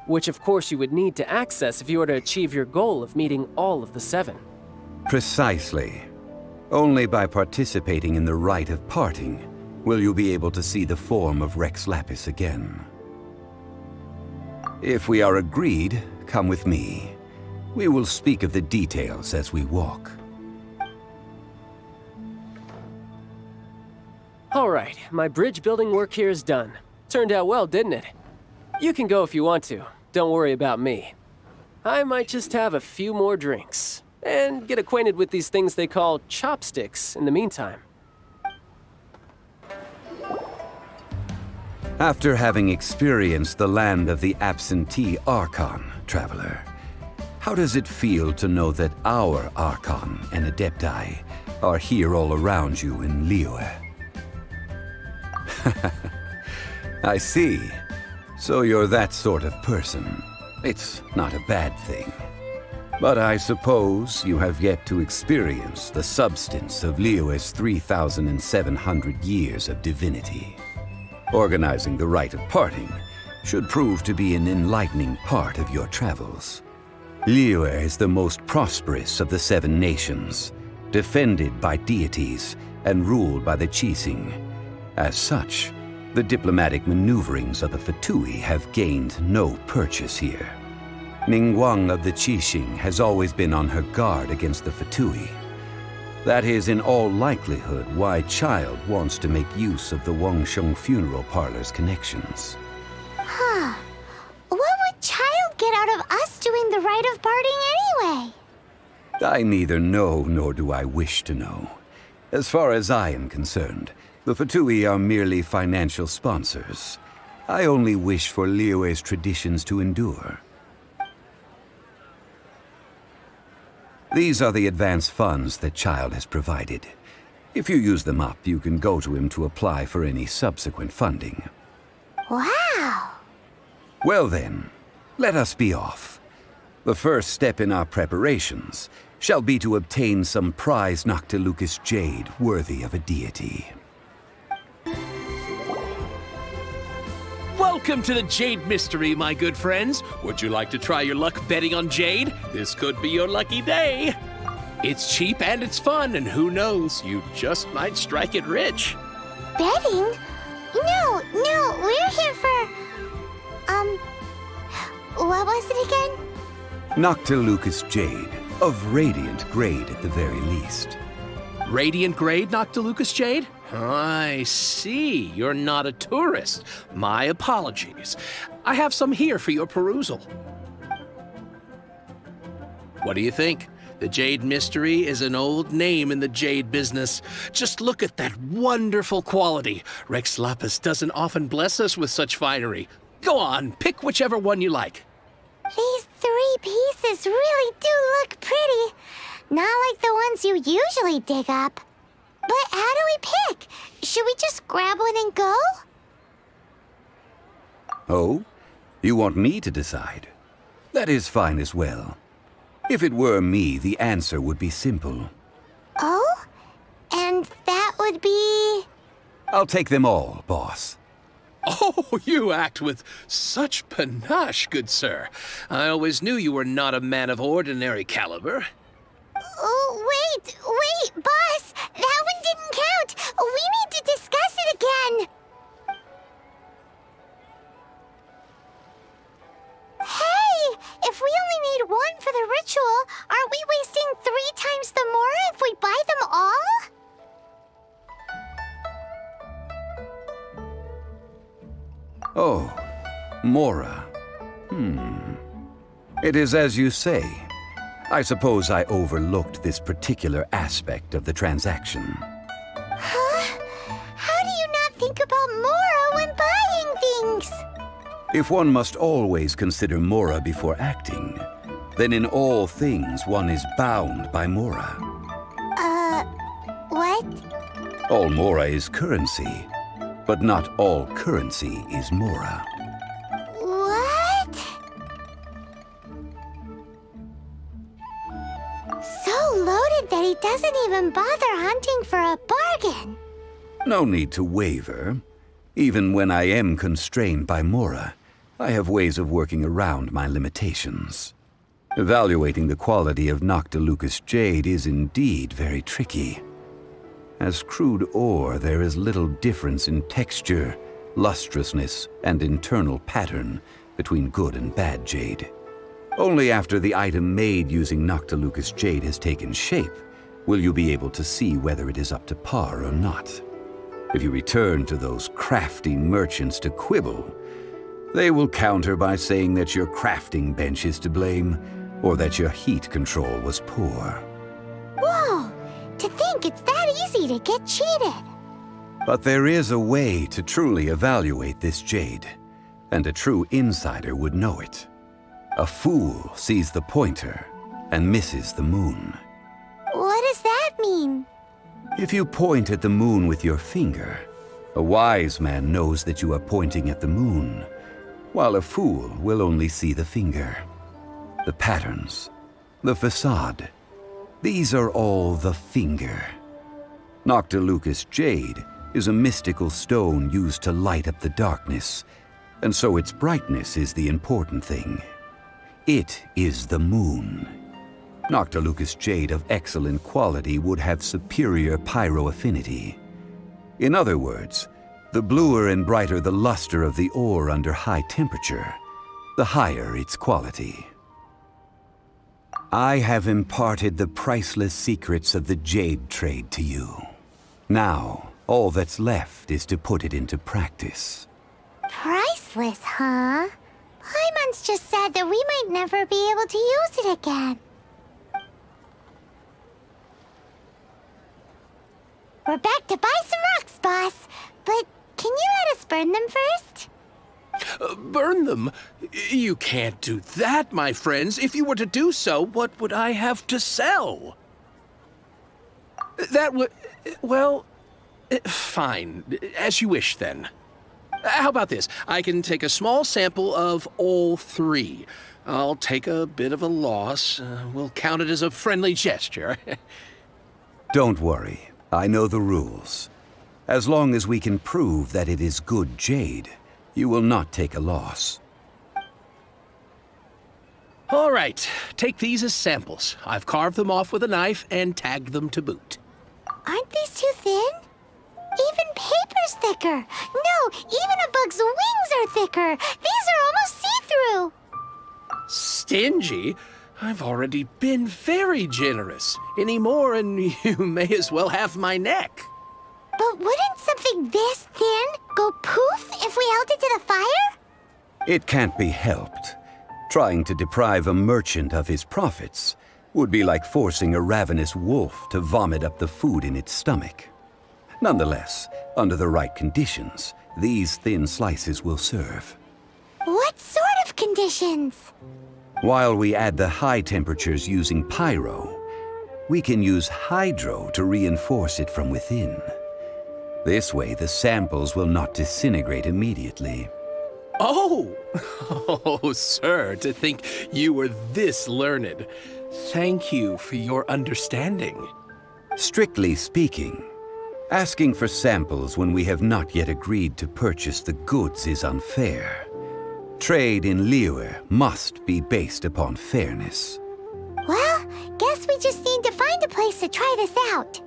which of course you would need to access if you were to achieve your goal of meeting all of the 7. Precisely. Only by participating in the rite of parting will you be able to see the form of Rex Lapis again. If we are agreed, come with me. We will speak of the details as we walk. All right, my bridge building work here is done. Turned out well, didn't it? You can go if you want to. Don't worry about me. I might just have a few more drinks and get acquainted with these things they call chopsticks in the meantime. After having experienced the land of the absentee Archon, Traveler, how does it feel to know that our Archon and Adepti are here all around you in Liyue? I see. So you're that sort of person. It's not a bad thing. But I suppose you have yet to experience the substance of Liyue's 3,700 years of divinity. Organizing the rite of parting should prove to be an enlightening part of your travels. Liyue is the most prosperous of the 7 nations, defended by deities and ruled by the Qixing. As such, the diplomatic maneuverings of the Fatui have gained no purchase here. Ningguang of the Qixing has always been on her guard against the Fatui. That is in all likelihood why Child wants to make use of the Wangsheng Funeral Parlor's connections. Huh. What would Child get out of us doing the rite of parting anyway? I neither know nor do I wish to know. As far as I am concerned, the Fatui are merely financial sponsors. I only wish for Liyue's traditions to endure. These are the advance funds that Child has provided. If you use them up, you can go to him to apply for any subsequent funding. Wow! Well then, let us be off. The first step in our preparations shall be to obtain some prized Noctilucous jade worthy of a deity. Welcome to the Jade Mystery, my good friends. Would you like to try your luck betting on Jade? This could be your lucky day. It's cheap and it's fun, and who knows, you just might strike it rich. Betting? No, we're here for... what was it again? Noctilucous jade, of radiant grade at the very least. Radiant grade Noctilucous jade? I see. You're not a tourist. My apologies. I have some here for your perusal. What do you think? The Jade Mystery is an old name in the jade business. Just look at that wonderful quality. Rex Lapis doesn't often bless us with such finery. Go on, pick whichever one you like. These 3 pieces really do look pretty. Not like the ones you usually dig up. But how do we pick? Should we just grab one and go? Oh? You want me to decide? That is fine as well. If it were me, the answer would be simple. Oh? And that would be... I'll take them all, boss. Oh, you act with such panache, good sir. I always knew you were not a man of ordinary caliber. Oh, wait, boss! That one didn't count! We need to discuss it again! Hey! If we only need one for the ritual, aren't we wasting 3 times the more if we buy them all? Oh, Mora. It is as you say. I suppose I overlooked this particular aspect of the transaction. Huh? How do you not think about Mora when buying things? If one must always consider Mora before acting, then in all things one is bound by Mora. What? All Mora is currency, but not all currency is Mora. What? So loaded that he doesn't even bother hunting for a bargain. No need to waver. Even when I am constrained by Mora, I have ways of working around my limitations. Evaluating the quality of Noctilucous jade is indeed very tricky. As crude ore, there is little difference in texture, lustrousness, and internal pattern between good and bad jade. Only after the item made using Noctilucous jade has taken shape will you be able to see whether it is up to par or not. If you return to those crafty merchants to quibble, they will counter by saying that your crafting bench is to blame, or that your heat control was poor. Whoa! To think it's that easy to get cheated! But there is a way to truly evaluate this jade, and a true insider would know it. A fool sees the pointer and misses the moon. What does that mean? If you point at the moon with your finger, a wise man knows that you are pointing at the moon, while a fool will only see the finger. The patterns, the facade, these are all the finger. Noctilucous jade is a mystical stone used to light up the darkness, and so its brightness is the important thing. It is the moon. Noctilucous jade of excellent quality would have superior pyroaffinity. In other words, the bluer and brighter the luster of the ore under high temperature, the higher its quality. I have imparted the priceless secrets of the jade trade to you. Now, all that's left is to put it into practice. Priceless, huh? Paimon's just said that we might never be able to use it again. We're back to buy some rocks, boss. But can you let us burn them first? Burn them? You can't do that, my friends. If you were to do so, what would I have to sell? That would... well... fine. As you wish, then. How about this? I can take a small sample of all 3. I'll take a bit of a loss. We'll count it as a friendly gesture. Don't worry. I know the rules. As long as we can prove that it is good jade, you will not take a loss. All right. Take these as samples. I've carved them off with a knife and tagged them to boot. Aren't these too thin? Even paper's thicker. No, even a bug's wings are thicker. These are almost see-through. Stingy? I've already been very generous. Any more and you may as well have my neck. But wouldn't something this thin go poof if we held it to the fire? It can't be helped. Trying to deprive a merchant of his profits would be like forcing a ravenous wolf to vomit up the food in its stomach. Nonetheless, under the right conditions, these thin slices will serve. What sort of conditions? While we add the high temperatures using pyro, we can use hydro to reinforce it from within. This way, the samples will not disintegrate immediately. Oh! Oh, sir, to think you were this learned. Thank you for your understanding. Strictly speaking, asking for samples when we have not yet agreed to purchase the goods is unfair. Trade in Liyue must be based upon fairness. Well, guess we just need to find a place to try this out.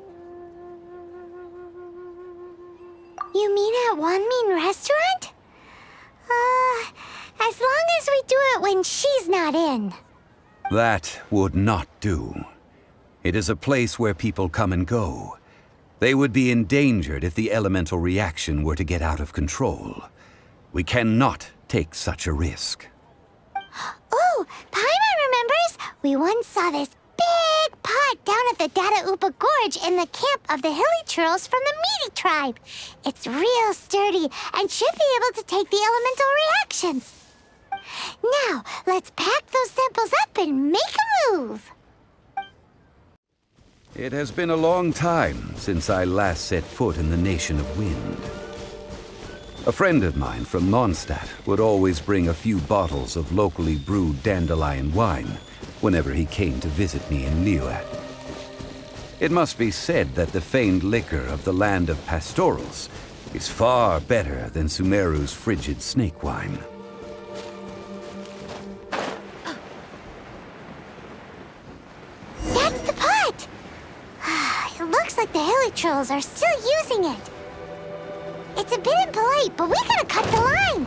You mean at Wanmin Restaurant? As long as we do it when she's not in. That would not do. It is a place where people come and go. They would be endangered if the elemental reaction were to get out of control. We cannot take such a risk. Oh, Paimon remembers we once saw this big pot down at the Data Upa Gorge in the camp of the hilly churls from the Meaty tribe. It's real sturdy and should be able to take the elemental reactions. Now, let's pack those samples up and make a move. It has been a long time since I last set foot in the Nation of Wind. A friend of mine from Mondstadt would always bring a few bottles of locally brewed dandelion wine whenever he came to visit me in Liyue. It must be said that the famed liquor of the land of pastorals is far better than Sumeru's frigid snake wine. That's the pot! It looks like the hilly trolls are still using it. It's a bit impolite, but we gotta cut the line.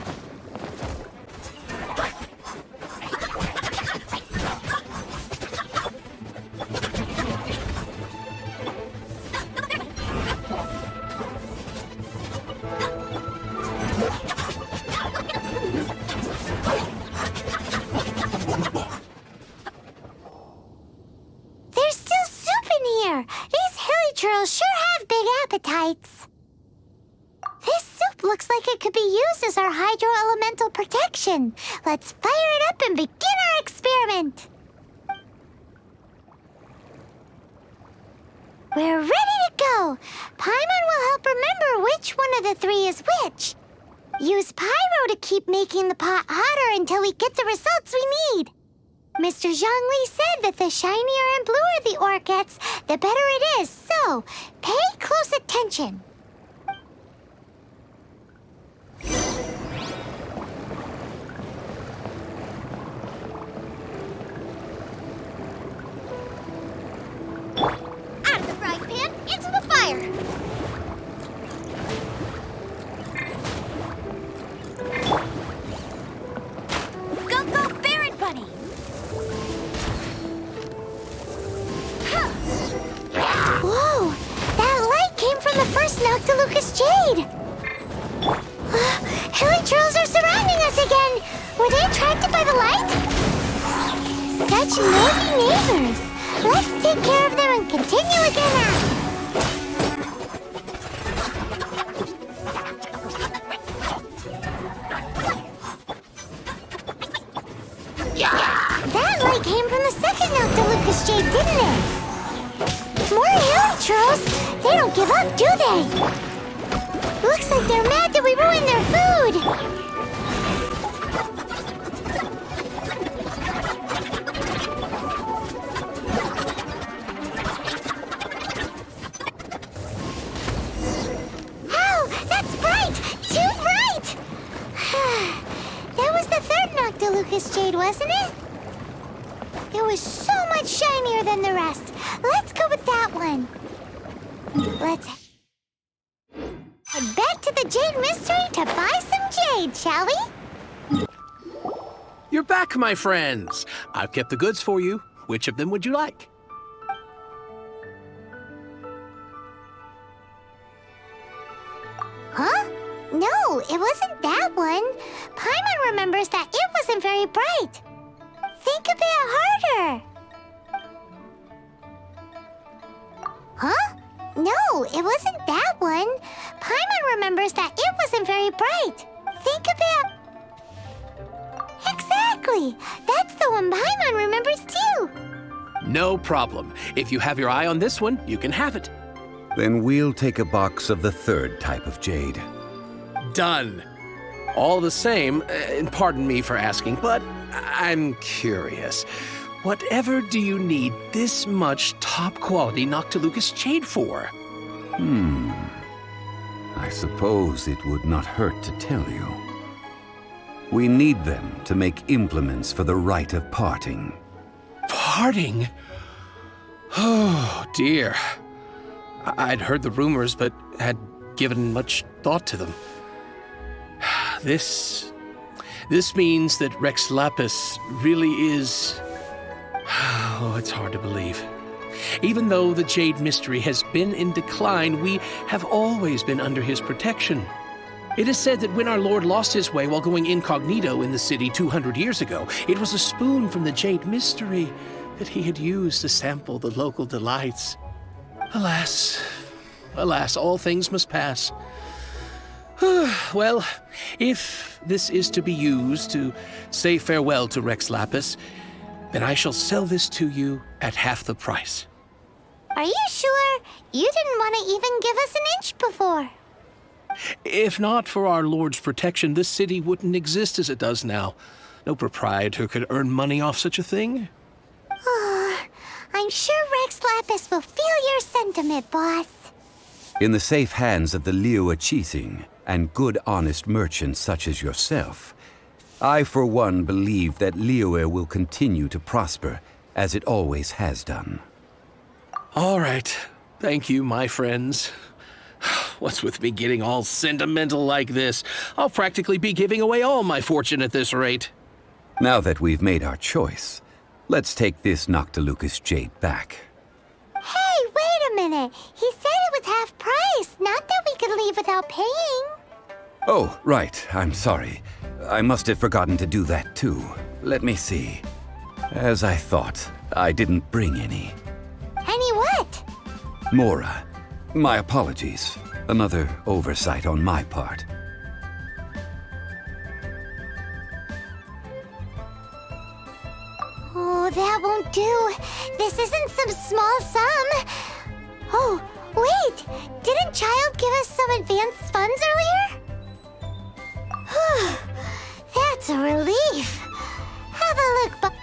There's still soup in here. These hilly trolls sure have big appetites. This soup looks like it could be used as our hydro-elemental protection. Let's fire it up and begin our experiment. We're ready to go. Paimon will help remember which one of the three is which. Use pyro to keep making the pot hotter until we get the results we need. Mr. Zhongli said that the shinier and bluer the ore gets, the better it is, so pay close attention. Out of the frying pan, into the fire! Go, go, Baron Bunny! Whoa! That light came from the first Noctilucous Jade! Hilly trolls are surrounding us again! Were they attracted by the light? Such nosy neighbors! Let's take care of them and continue again. That light came from the second Noctilucous Jade, didn't it? More hilly trolls! They don't give up, do they? Looks like they're mad that we ruined their food! Ow! That's bright! Too bright! That was the third Noctilucous Jade, wasn't it? It was so much shinier than the rest. Let's go with that one. Let's head back to the Jade Mystery to buy some jade, shall we? You're back, my friends. I've kept the goods for you. Which of them would you like? it wasn't that one. Paimon remembers that it wasn't very bright. Think a bit harder. Huh? No, it wasn't that one. Paimon remembers that it wasn't very bright. Think a bit... Exactly! That's the one Paimon remembers too! No problem. If you have your eye on this one, you can have it. Then we'll take a box of the third type of jade. Done. All the same, and pardon me for asking, but I'm curious. Whatever do you need this much top-quality Noctilucous jade for? I suppose it would not hurt to tell you. We need them to make implements for the rite of parting. Parting? Oh, dear. I'd heard the rumors, but had given much thought to them. This means that Rex Lapis really is... Oh, it's hard to believe. Even though the Jade Mystery has been in decline, we have always been under his protection. It is said that when our Lord lost his way while going incognito in the city 200 years ago, it was a spoon from the Jade Mystery that he had used to sample the local delights. Alas, all things must pass. Well, if this is to be used to say farewell to Rex Lapis, then I shall sell this to you at half the price. Are you sure? You didn't want to even give us an inch before. If not for our Lord's protection, this city wouldn't exist as it does now. No proprietor could earn money off such a thing. Oh, I'm sure Rex Lapis will feel your sentiment, boss. In the safe hands of the Liyue Qixing and good honest merchants such as yourself, I for one believe that Liyue will continue to prosper as it always has done. All right. Thank you, my friends. What's with me getting all sentimental like this? I'll practically be giving away all my fortune at this rate. Now that we've made our choice, let's take this Noctilucous jade back. Hey, wait a minute. He said it was half price, not that we could leave without paying. Oh, right. I'm sorry. I must have forgotten to do that too. Let me see. As I thought, I didn't bring any. Any what? Mora, my apologies. Another oversight on my part. Oh, that won't do. This isn't some small sum. Oh, wait! Didn't Child give us some advanced funds earlier? That's a relief. Have a look,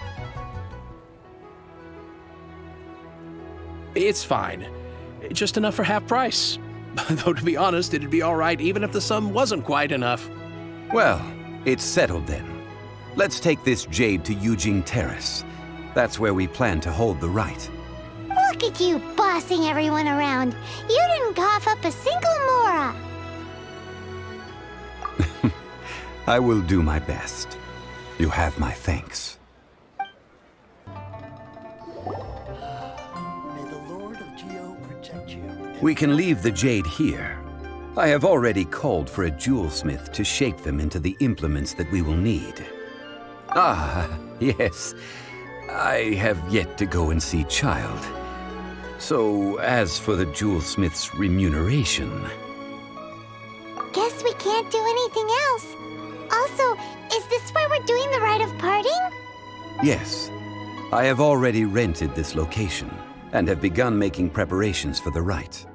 It's fine. Just enough for half price. Though to be honest, it'd be all right even if the sum wasn't quite enough. Well, it's settled then. Let's take this jade to Yujing Terrace. That's where we plan to hold the rite. Look at you bossing everyone around. You didn't cough up a single Mora. I will do my best. You have my thanks. We can leave the jade here. I have already called for a jewelsmith to shape them into the implements that we will need. Ah, yes. I have yet to go and see Child. So, as for the jewelsmith's remuneration... Guess we can't do anything else. Also, is this where we're doing the rite of parting? Yes. I have already rented this location and have begun making preparations for the rite.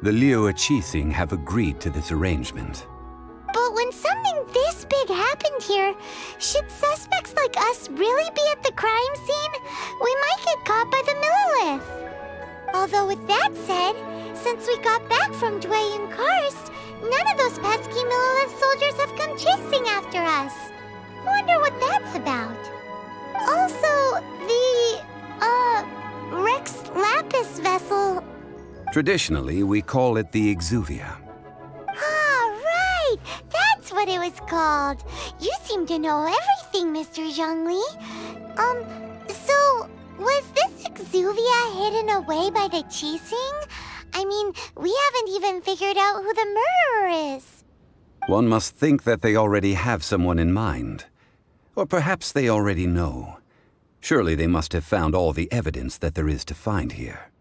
The Liyue Qixing have agreed to this arrangement. But when something this big happened here, should suspects like us really be at the crime scene? We might get caught by the Millilith. Although with that said, since we got back from Dway and Karst, none of those pesky Millilith soldiers have come chasing after us. Wonder what that's about. Also, the, Rex Lapis vessel... Traditionally, we call it the Exuvia. Ah, right! That's what it was called. You seem to know everything, Mr. Zhongli. So, was this Exuvia hidden away by the Qixing? I mean, we haven't even figured out who the murderer is. One must think that they already have someone in mind. Or perhaps they already know. Surely they must have found all the evidence that there is to find here.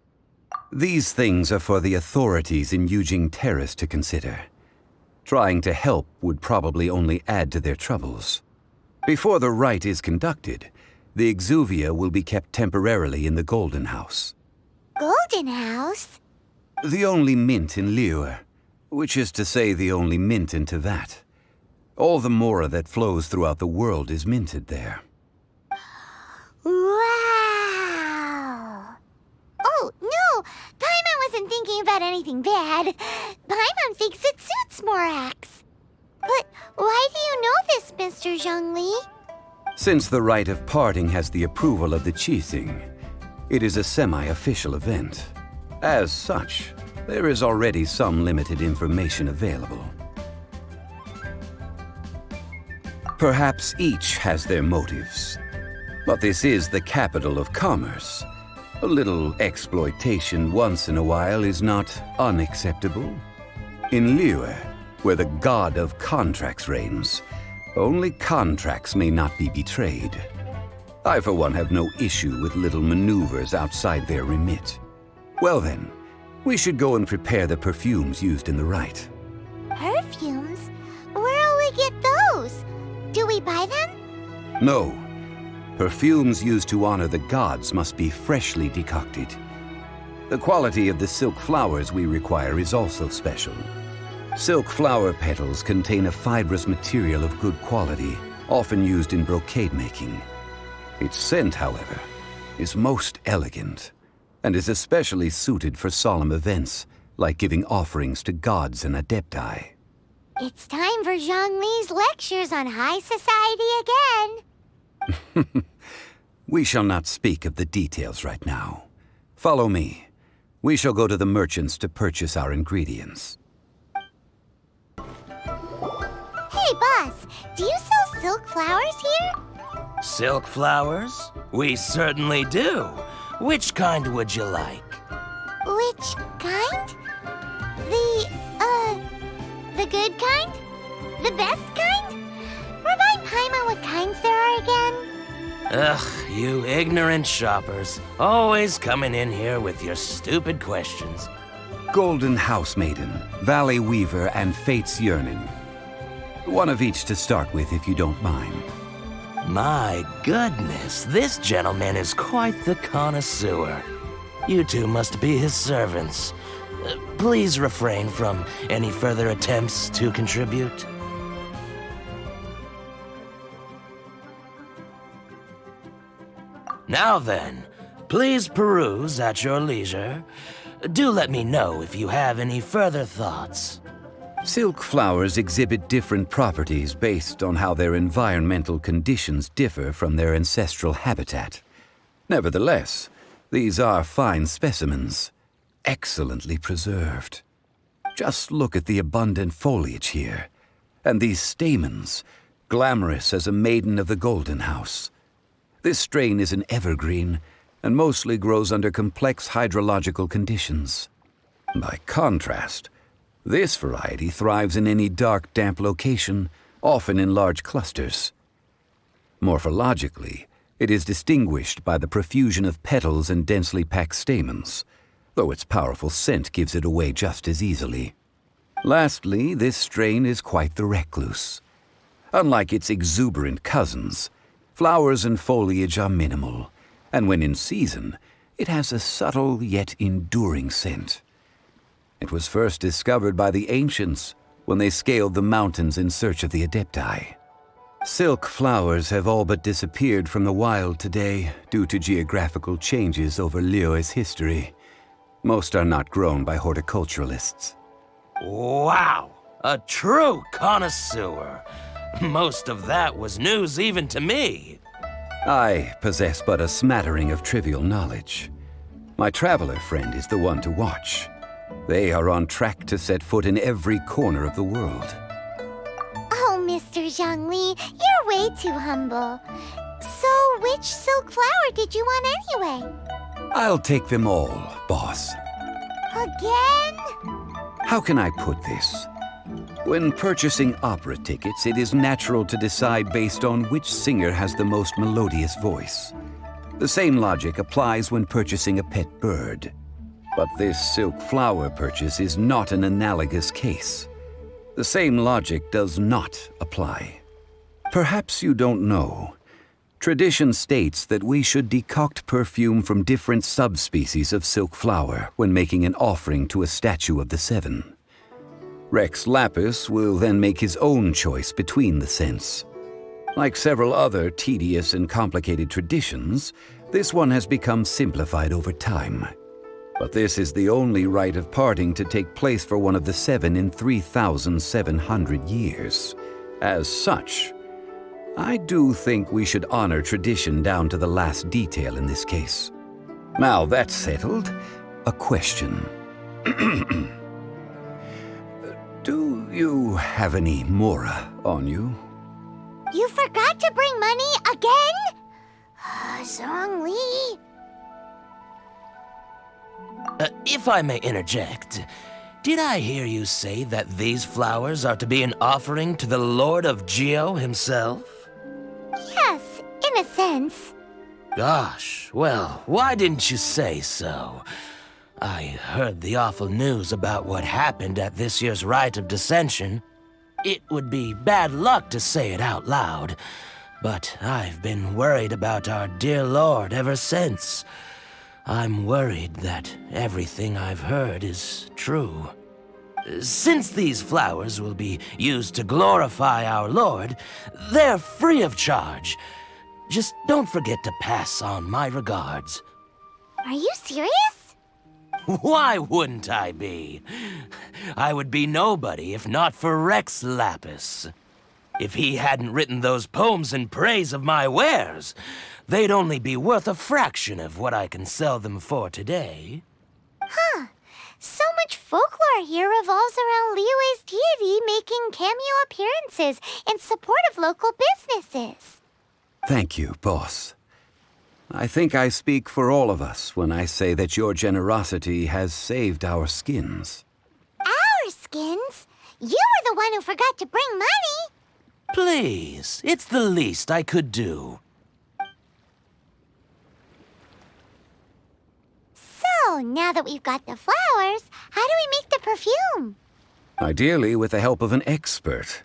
These things are for the authorities in Eugene Terrace to consider. Trying to help would probably only add to their troubles. Before the rite is conducted, the Exuvia will be kept temporarily in the Golden House. Golden House? The only mint in Liyue, which is to say the only mint in Tevat. All the mora that flows throughout the world is minted there. Wow! Oh, no! Paimon wasn't thinking about anything bad. Paimon thinks it suits Morax. But why do you know this, Mr. Zhongli? Since the rite of parting has the approval of the Qixing, it is a semi-official event. As such, there is already some limited information available. Perhaps each has their motives. But this is the capital of commerce. A little exploitation once in a while is not unacceptable. In Liyue, where the god of contracts reigns, only contracts may not be betrayed. I, for one, have no issue with little maneuvers outside their remit. Well then, we should go and prepare the perfumes used in the rite. Perfumes? Where'll we get those? Do we buy them? No. Perfumes used to honor the gods must be freshly decocted. The quality of the silk flowers we require is also special. Silk flower petals contain a fibrous material of good quality, often used in brocade making. Its scent, however, is most elegant, and is especially suited for solemn events, like giving offerings to gods and adepti. It's time for Zhongli's lectures on high society again. We shall not speak of the details right now. Follow me. We shall go to the merchants to purchase our ingredients. Hey, boss, do you sell silk flowers here? Silk flowers? We certainly do. Which kind would you like? Which kind? The good kind? The best kind? Remind Paimon what kinds there are again. Ugh, you ignorant shoppers. Always coming in here with your stupid questions. Golden House Maiden, Valley Weaver, and Fate's Yearning. One of each to start with, if you don't mind. My goodness, this gentleman is quite the connoisseur. You two must be his servants. Please refrain from any further attempts to contribute. Now then, please peruse at your leisure. Do let me know if you have any further thoughts. Silk flowers exhibit different properties based on how their environmental conditions differ from their ancestral habitat. Nevertheless, these are fine specimens, excellently preserved. Just look at the abundant foliage here, and these stamens, glamorous as a maiden of the Golden House. This strain is an evergreen, and mostly grows under complex hydrological conditions. By contrast, this variety thrives in any dark, damp location, often in large clusters. Morphologically, it is distinguished by the profusion of petals and densely packed stamens, though its powerful scent gives it away just as easily. Lastly, this strain is quite the recluse. Unlike its exuberant cousins, flowers and foliage are minimal, and when in season, it has a subtle yet enduring scent. It was first discovered by the ancients when they scaled the mountains in search of the Adepti. Silk flowers have all but disappeared from the wild today due to geographical changes over Liyue's history. Most are not grown by horticulturalists. Wow! A true connoisseur! Most of that was news even to me. I possess but a smattering of trivial knowledge. My traveler friend is the one to watch. They are on track to set foot in every corner of the world. Oh, Mr. Zhongli, you're way too humble. So, which silk flower did you want anyway? I'll take them all, boss. Again? How can I put this? When purchasing opera tickets, it is natural to decide based on which singer has the most melodious voice. The same logic applies when purchasing a pet bird. But this silk flower purchase is not an analogous case. The same logic does not apply. Perhaps you don't know. Tradition states that we should decoct perfume from different subspecies of silk flower when making an offering to a statue of the seven. Rex Lapis will then make his own choice between the scents. Like several other tedious and complicated traditions, this one has become simplified over time. But this is the only rite of parting to take place for one of the seven in 3,700 years. As such, I do think we should honor tradition down to the last detail in this case. Now that's settled, a question. Do you have any Mora on you? You forgot to bring money again? Zhongli. If I may interject, did I hear you say that these flowers are to be an offering to the Lord of Geo himself? Yes, in a sense. Gosh, well, why didn't you say so? I heard the awful news about what happened at this year's Rite of Dissension. It would be bad luck to say it out loud, but I've been worried about our dear Lord ever since. I'm worried that everything I've heard is true. Since these flowers will be used to glorify our Lord, they're free of charge. Just don't forget to pass on my regards. Are you serious? Why wouldn't I be? I would be nobody if not for Rex Lapis. If he hadn't written those poems in praise of my wares, they'd only be worth a fraction of what I can sell them for today. Huh. So much folklore here revolves around Liyue's deity making cameo appearances in support of local businesses. Thank you, boss. I think I speak for all of us when I say that your generosity has saved our skins. Our skins? You were the one who forgot to bring money. Please, it's the least I could do. So, now that we've got the flowers, how do we make the perfume? Ideally with the help of an expert.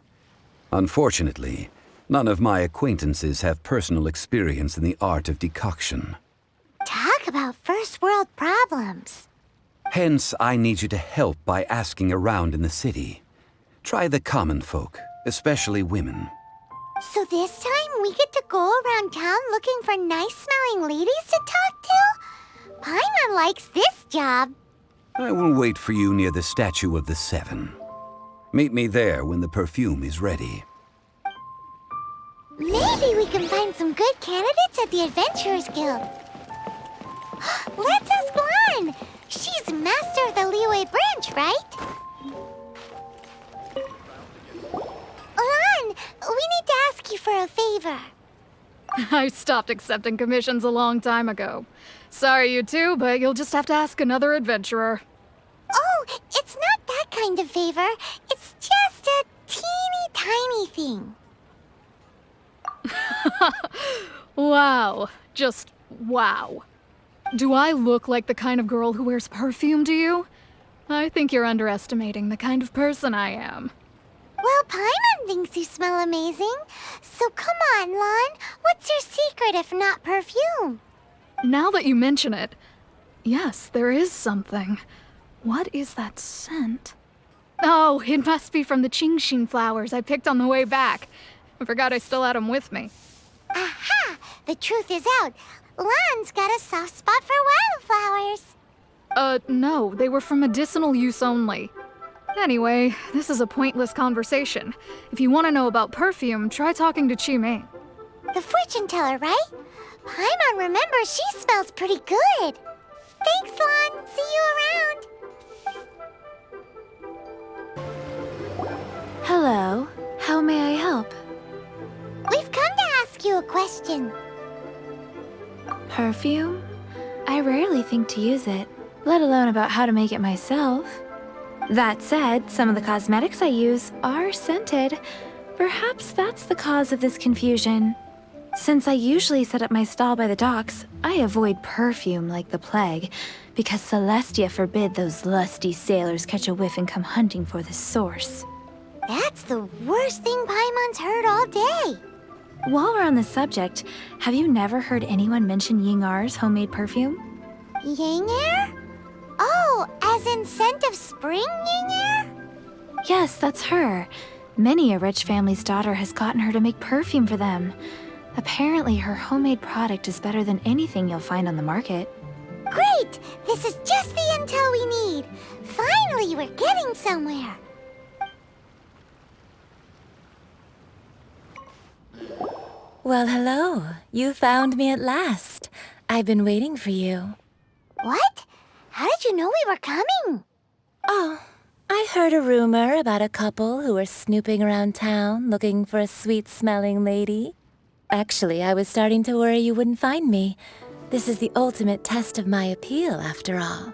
Unfortunately, none of my acquaintances have personal experience in the art of decoction. Talk about first world problems. Hence, I need you to help by asking around in the city. Try the common folk, especially women. So this time we get to go around town looking for nice-smelling ladies to talk to? Paimon likes this job. I will wait for you near the statue of the Seven. Meet me there when the perfume is ready. Maybe we can find some good candidates at the Adventurers Guild. Let's ask Lan. She's master of the Liyue branch, right? Lan, we need to ask you for a favor. I stopped accepting commissions a long time ago. Sorry, you two, but you'll just have to ask another adventurer. Oh, it's not that kind of favor. It's just a teeny tiny thing. Wow. Just wow. Do I look like the kind of girl who wears perfume to you? I think you're underestimating the kind of person I am. Well, Paimon thinks you smell amazing. So come on, Lan. What's your secret if not perfume? Now that you mention it, yes, there is something. What is that scent? Oh, it must be from the genshin flowers I picked on the way back. I forgot I still had them with me. Aha! The truth is out. Lan's got a soft spot for wildflowers. No, they were for medicinal use only. Anyway, this is a pointless conversation. If you want to know about perfume, try talking to Qimei. The fortune teller, right? Paimon remembers she smells pretty good. Thanks, Lan. See you around. Hello. How may I help? We've come to ask you a question. Perfume? I rarely think to use it. let alone about how to make it myself. That said, some of the cosmetics I use are scented. Perhaps that's the cause of this confusion. Since I usually set up my stall by the docks, I avoid perfume like the plague, because Celestia forbid those lusty sailors catch a whiff and come hunting for the source. That's the worst thing Paimon's heard all day. While we're on the subject, have you never heard anyone mention Yingar's homemade perfume? Yingar? Oh, as in scent of spring, Yingar? Yes, that's her. Many a rich family's daughter has gotten her to make perfume for them. Apparently, her homemade product is better than anything you'll find on the market. Great! This is just the intel we need. Finally, we're getting somewhere. Well, hello. You found me at last. I've been waiting for you. What? How did you know we were coming? Oh, I heard a rumor about a couple who were snooping around town looking for a sweet-smelling lady. Actually, I was starting to worry you wouldn't find me. This is the ultimate test of my appeal, after all.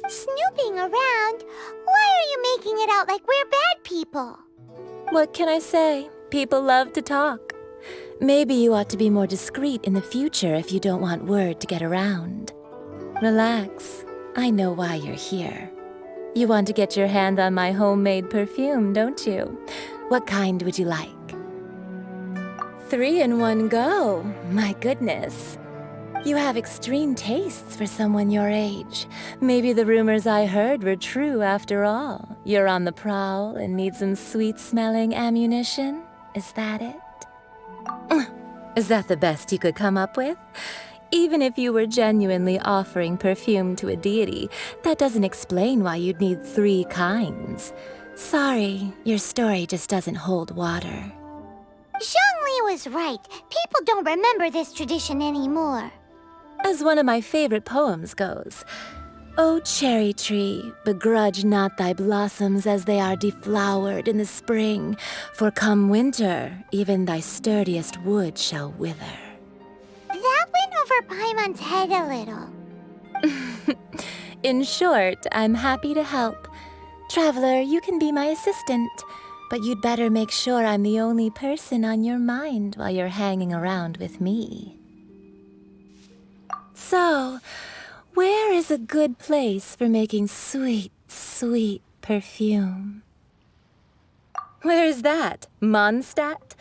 Snooping around? Why are you making it out like we're bad people? What can I say? People love to talk. Maybe you ought to be more discreet in the future if you don't want word to get around. Relax. I know why you're here. You want to get your hand on my homemade perfume, don't you? What kind would you like? 3 in one go. My goodness. You have extreme tastes for someone your age. Maybe the rumors I heard were true after all. You're on the prowl and need some sweet-smelling ammunition? Is that it? Is that the best you could come up with? Even if you were genuinely offering perfume to a deity, that doesn't explain why you'd need 3 kinds. Sorry, your story just doesn't hold water. Zhongli was right. People don't remember this tradition anymore. As one of my favorite poems goes, O cherry tree, begrudge not thy blossoms as they are deflowered in the spring, for come winter, even thy sturdiest wood shall wither. That went over Paimon's head a little. In short, I'm happy to help. Traveler, you can be my assistant, but you'd better make sure I'm the only person on your mind while you're hanging around with me. So, where is a good place for making sweet, sweet perfume? Where is that? Mondstadt?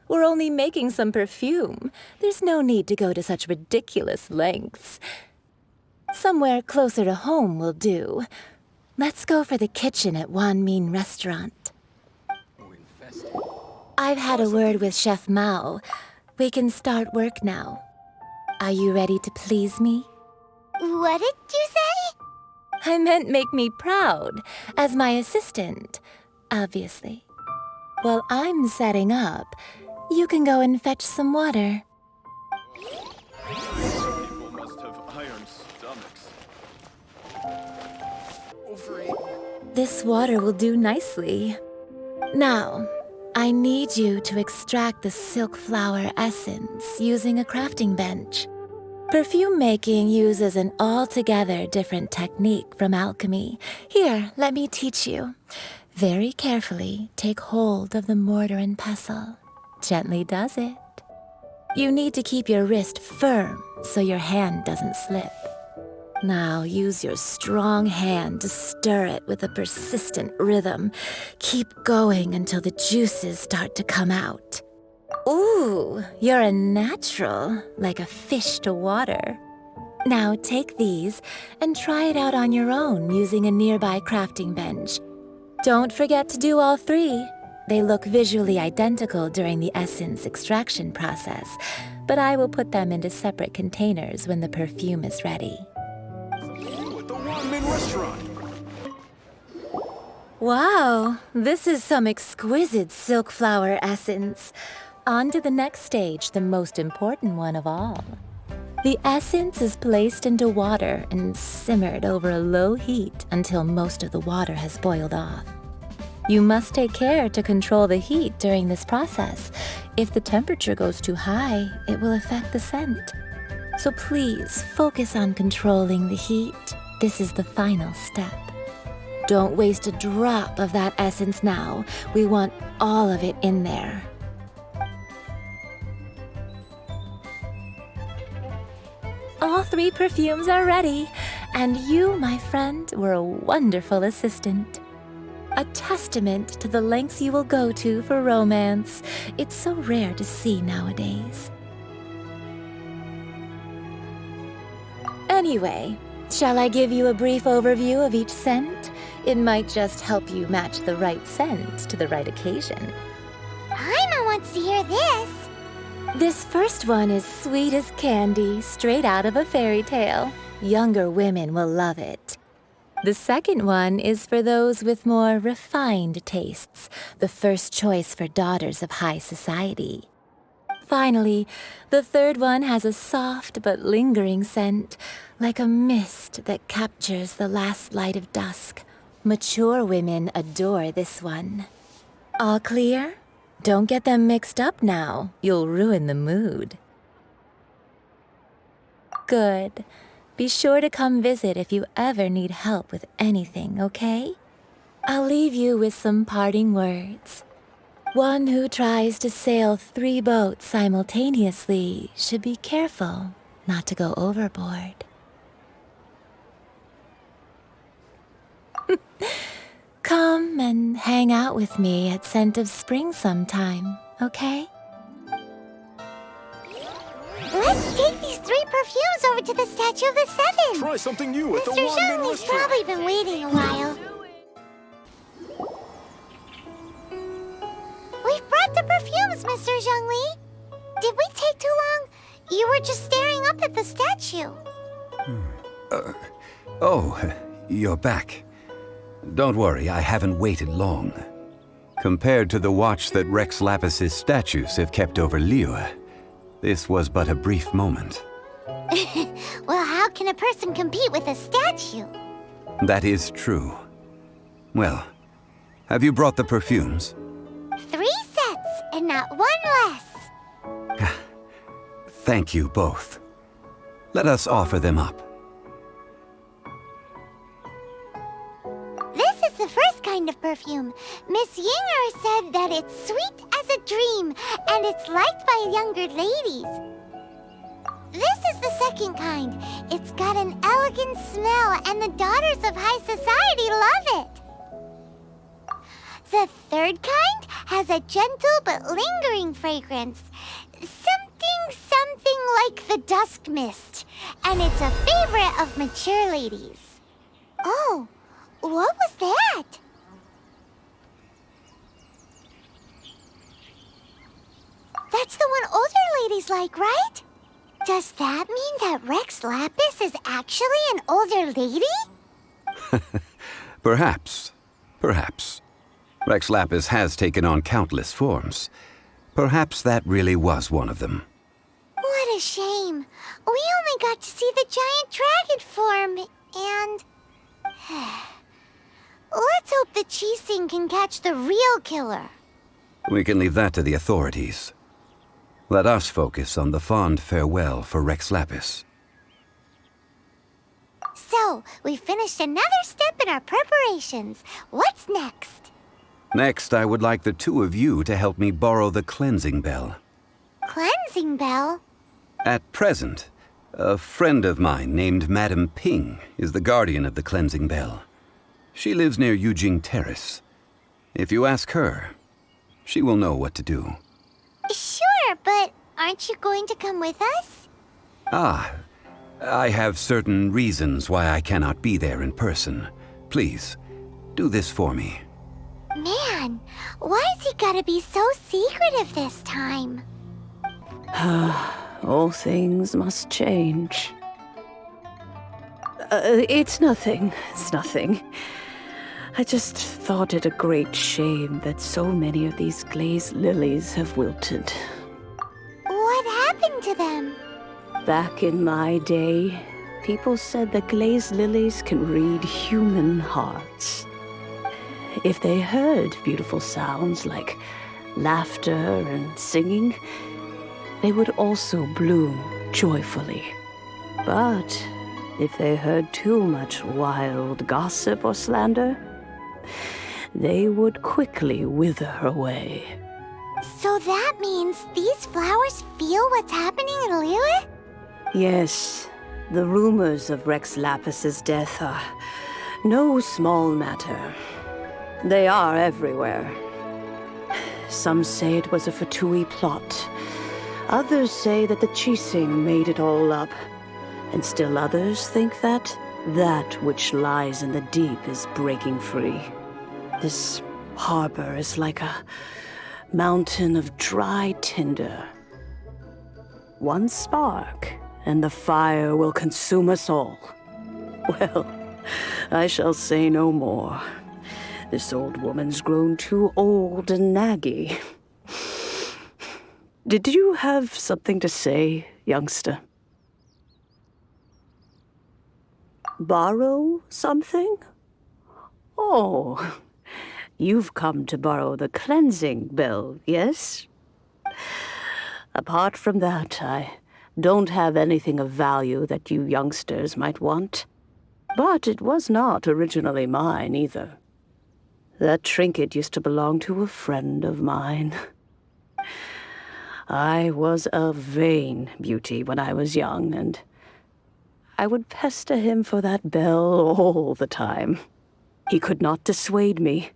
We're only making some perfume. There's no need to go to such ridiculous lengths. Somewhere closer to home will do. Let's go for the kitchen at Wan Min Restaurant. I've had a word with Chef Mao. We can start work now. Are you ready to please me? What did you say? I meant make me proud, as my assistant, obviously. While I'm setting up, you can go and fetch some water. People must have iron stomachs. This water will do nicely. Now, I need you to extract the silk flower essence using a crafting bench. Perfume making uses an altogether different technique from alchemy. Here, let me teach you. Very carefully, take hold of the mortar and pestle. Gently does it. You need to keep your wrist firm so your hand doesn't slip. Now use your strong hand to stir it with a persistent rhythm. Keep going until the juices start to come out. Ooh, you're a natural, like a fish to water. Now take these and try it out on your own using a nearby crafting bench. Don't forget to do all 3. They look visually identical during the essence extraction process, but I will put them into separate containers when the perfume is ready. At the Wan Min Restaurant. Wow, this is some exquisite silk flower essence. On to the next stage, the most important one of all. The essence is placed into water and simmered over a low heat until most of the water has boiled off. You must take care to control the heat during this process. If the temperature goes too high, it will affect the scent. So please focus on controlling the heat. This is the final step. Don't waste a drop of that essence now. We want all of it in there. All 3 perfumes are ready, and you, my friend, were a wonderful assistant. A testament to the lengths you will go to for romance. It's so rare to see nowadays. Anyway, shall I give you a brief overview of each scent? It might just help you match the right scent to the right occasion. Paimon wants to hear this. This first one is sweet as candy, straight out of a fairy tale. Younger women will love it. The second one is for those with more refined tastes, the first choice for daughters of high society. Finally, the third one has a soft but lingering scent, like a mist that captures the last light of dusk. Mature women adore this one. All clear? Don't get them mixed up now. You'll ruin the mood. Good. Be sure to come visit if you ever need help with anything, okay? I'll leave you with some parting words. One who tries to sail 3 boats simultaneously should be careful not to go overboard. Come and hang out with me at Scent of Spring sometime, okay? Let's take these 3 perfumes over to the Statue of the Seven. Try something new at the Mr. Wanmin Zhongli's restaurant. probably been waiting a while. We've brought the perfumes, Mr. Zhongli. Did we take too long? You were just staring up at the statue. Oh, you're back. Don't worry, I haven't waited long. Compared to the watch that Rex Lapis's statues have kept over Liyue, this was but a brief moment. Well, how can a person compete with a statue? That is true. Well, have you brought the perfumes? 3 sets, and not 1 less. Thank you both. Let us offer them up. This is the first kind of perfume. Miss Yinger said that it's sweet as a dream, and it's liked by younger ladies. This is the second kind. It's got an elegant smell, and the daughters of high society love it. The third kind has a gentle but lingering fragrance. Something like the dusk mist, and it's a favorite of mature ladies. Oh, what was that? That's the one older ladies like, right? Does that mean that Rex Lapis is actually an older lady? Perhaps. Perhaps. Rex Lapis has taken on countless forms. Perhaps that really was one of them. What a shame. We only got to see the giant dragon form, and... Let's hope the Qixing can catch the real killer. We can leave that to the authorities. Let us focus on the fond farewell for Rex Lapis. So, we finished another step in our preparations. What's next? Next, I would like the 2 of you to help me borrow the cleansing bell. Cleansing bell? At present, a friend of mine named Madame Ping is the guardian of the cleansing bell. She lives near Yujing Terrace. If you ask her, she will know what to do. Sure, but aren't you going to come with us? Ah, I have certain reasons why I cannot be there in person. Please, do this for me. Man, why has he gotta be so secretive this time? All things must change. It's nothing. It's nothing. I just thought it a great shame that so many of these glazed lilies have wilted. What happened to them? Back in my day, people said that glazed lilies can read human hearts. If they heard beautiful sounds like laughter and singing, they would also bloom joyfully. But If they heard too much wild gossip or slander, they would quickly wither away. So that means these flowers feel what's happening in Liyue? Yes, the rumors of Rex Lapis's death are no small matter. They are everywhere. Some say it was a Fatui plot. Others say that the Chising made it all up. And still others think that that which lies in the deep is breaking free. This harbor is like a mountain of dry tinder. One spark, and the fire will consume us all. Well, I shall say no more. This old woman's grown too old and naggy. Did you have something to say, youngster? Borrow something? Oh, you've come to borrow the cleansing bell, yes? Apart from that, I don't have anything of value that you youngsters might want. But it was not originally mine, either. That trinket used to belong to a friend of mine. I was a vain beauty when I was young, and I would pester him for that bell all the time. He could not dissuade me,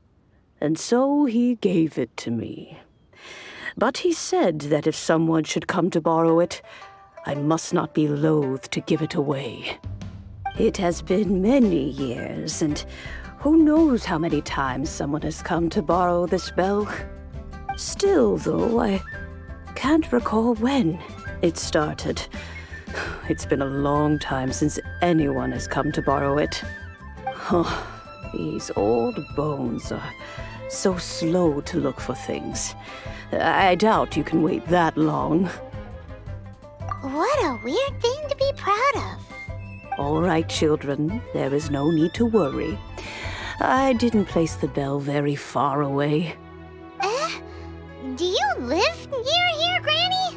and so he gave it to me. But he said that if someone should come to borrow it, I must not be loath to give it away. It has been many years, and who knows how many times someone has come to borrow this bell. Still, though, I can't recall when it started. It's been a long time since anyone has come to borrow it. Oh, these old bones are so slow to look for things. I doubt you can wait that long. What a weird thing to be proud of. All right, children, there is no need to worry. I didn't place the bell very far away. Do you live near here, Granny?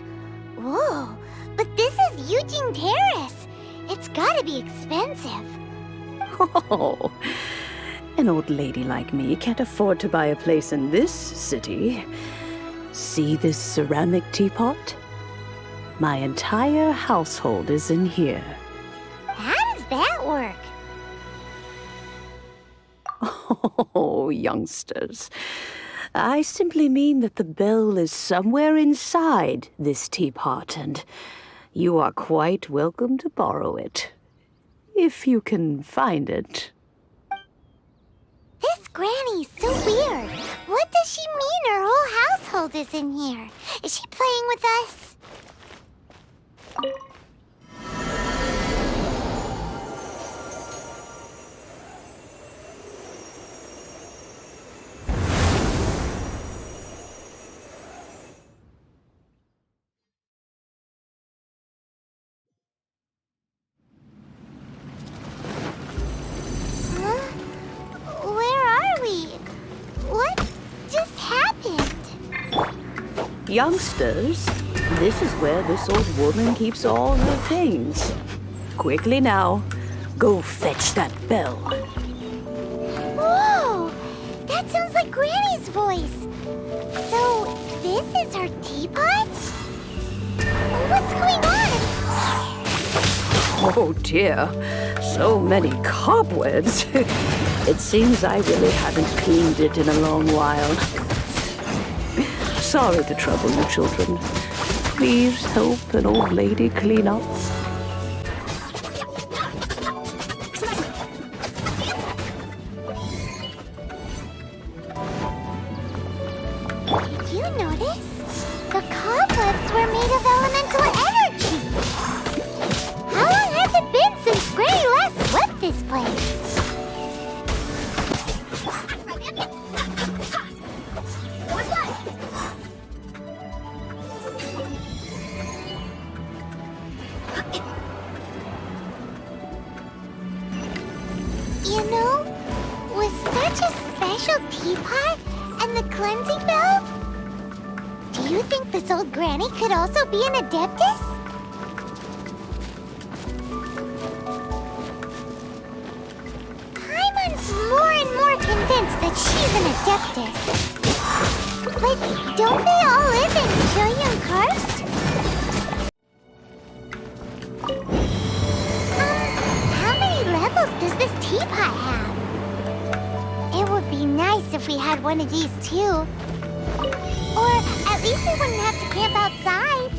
Whoa, but this is Eugene Terrace. It's gotta be expensive. Oh, an old lady like me can't afford to buy a place in this city. See this ceramic teapot? My entire household is in here. How does that work? Oh, youngsters. I simply mean that the bell is somewhere inside this teapot, and you are quite welcome to borrow it. If you can find it. This Granny's so weird. What does she mean her whole household is in here? Is she playing with us? Youngsters, this is where this old woman keeps all her things. Quickly now, go fetch that bell. Whoa! That sounds like Granny's voice. So, this is her teapot? What's going on? Oh dear, so many cobwebs. It seems I really haven't cleaned it in a long while. Sorry to trouble you, children. Please help an old lady clean up. Did you notice? The cobwebs were made of elemental energy. How long has it been since Granny last swept this place? You know, with such a special teapot and the cleansing bell, do you think this old Granny could also be an Adeptus? but she's an Adeptus. But don't they all live in Trillium Karst? How many levels does this teapot have? It would be nice if we had one of these too. Or at least we wouldn't have to camp outside.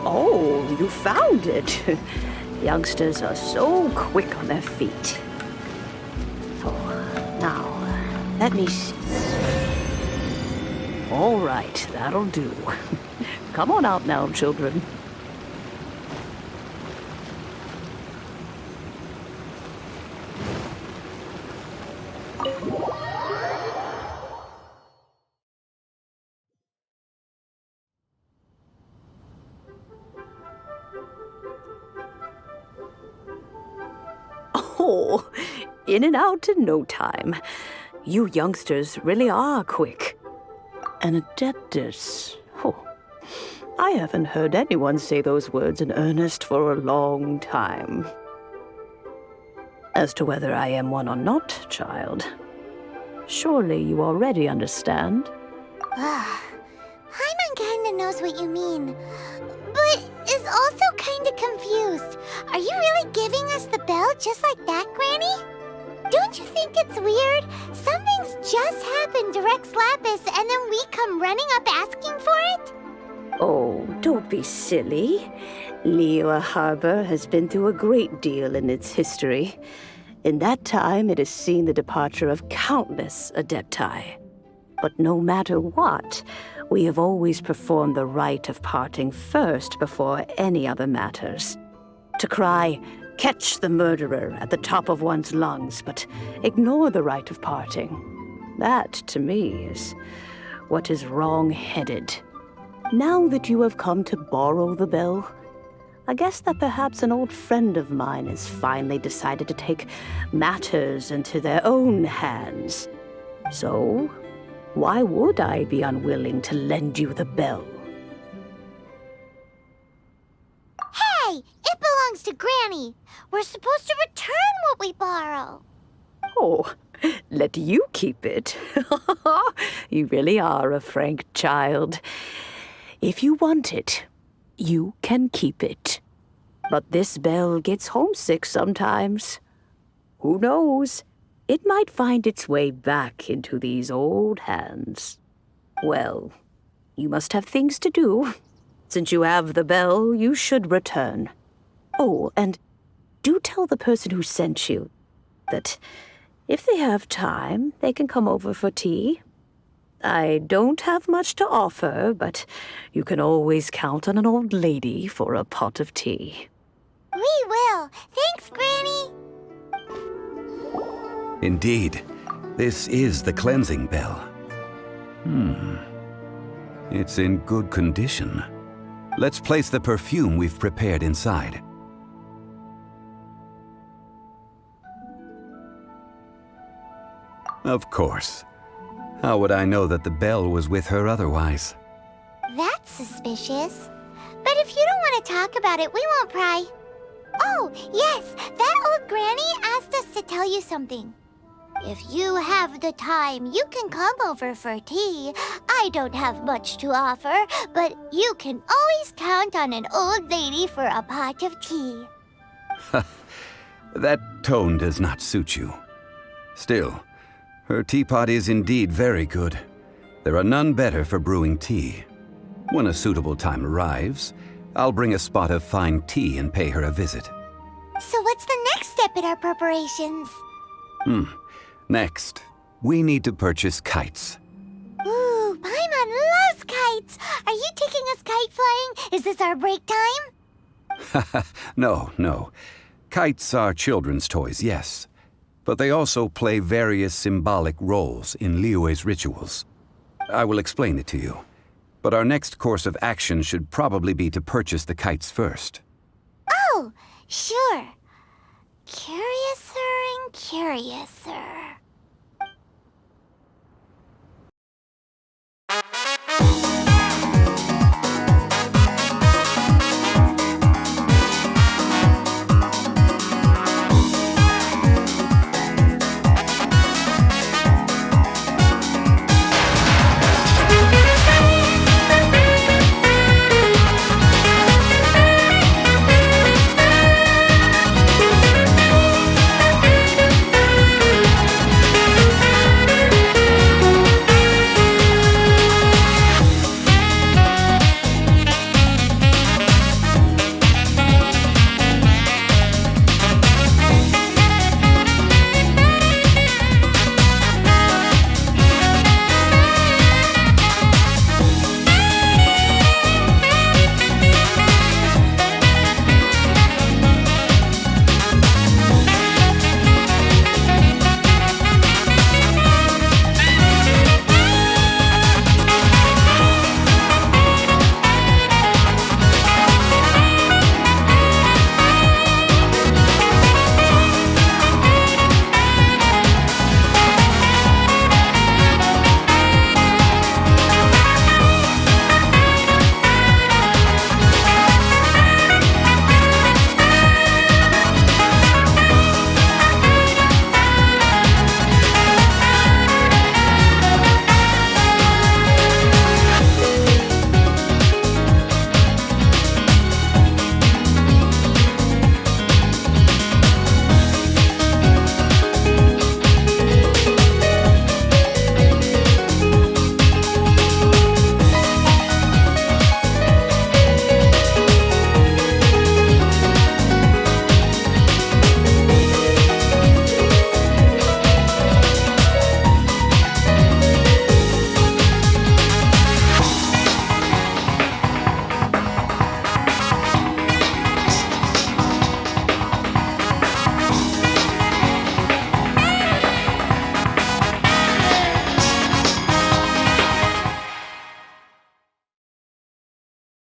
Oh, you found it. Youngsters are so quick on their feet. Oh, now, let me see. All right, that'll do. Come on out now, children. Oh, in and out in no time. You youngsters really are quick. An Adeptus. Oh, I haven't heard anyone say those words in earnest for a long time. As to whether I am one or not, child, surely you already understand. Paimon kinda knows what you mean, but is also kinda confused. Are you really giving us the bell just like that, Granny? Don't you think it's weird? Something's just happened to Rex Lapis and then we come running up asking for it? Oh, don't be silly. Liyue Harbor has been through a great deal in its history. In that time, it has seen the departure of countless Adepti. But no matter what, we have always performed the rite of parting first before any other matters. To cry, "Catch the murderer," at the top of one's lungs, but ignore the rite of parting. That, to me, is what is wrong-headed. Now that you have come to borrow the bell, I guess that perhaps an old friend of mine has finally decided to take matters into their own hands. So, why would I be unwilling to lend you the bell? Hey! It belongs to Granny! We're supposed to return what we borrow! Oh, let you keep it. You really are a frank child. If you want it, you can keep it. But this bell gets homesick sometimes. Who knows? It might find its way back into these old hands. Well, you must have things to do. Since you have the bell, you should return. Oh, and do tell the person who sent you that if they have time, they can come over for tea. I don't have much to offer, but you can always count on an old lady for a pot of tea. We will. Thanks, Granny. Indeed, this is the cleansing bell. It's in good condition. Let's place the perfume we've prepared inside. Of course. How would I know that the bell was with her otherwise? That's suspicious. But if you don't want to talk about it, we won't pry. Oh, yes, that old granny asked us to tell you something. If you have the time, you can come over for tea. I don't have much to offer, but you can always count on an old lady for a pot of tea. That tone does not suit you. Still, her teapot is indeed very good. There are none better for brewing tea. When a suitable time arrives, I'll bring a spot of fine tea and pay her a visit. So what's the next step in our preparations? Next, we need to purchase kites. Ooh, Paimon loves kites! Are you taking us kite flying? Is this our break time? No. Kites are children's toys, yes. But they also play various symbolic roles in Liyue's rituals. I will explain it to you. But our next course of action should probably be to purchase the kites first. Oh, sure. Curiouser and curiouser.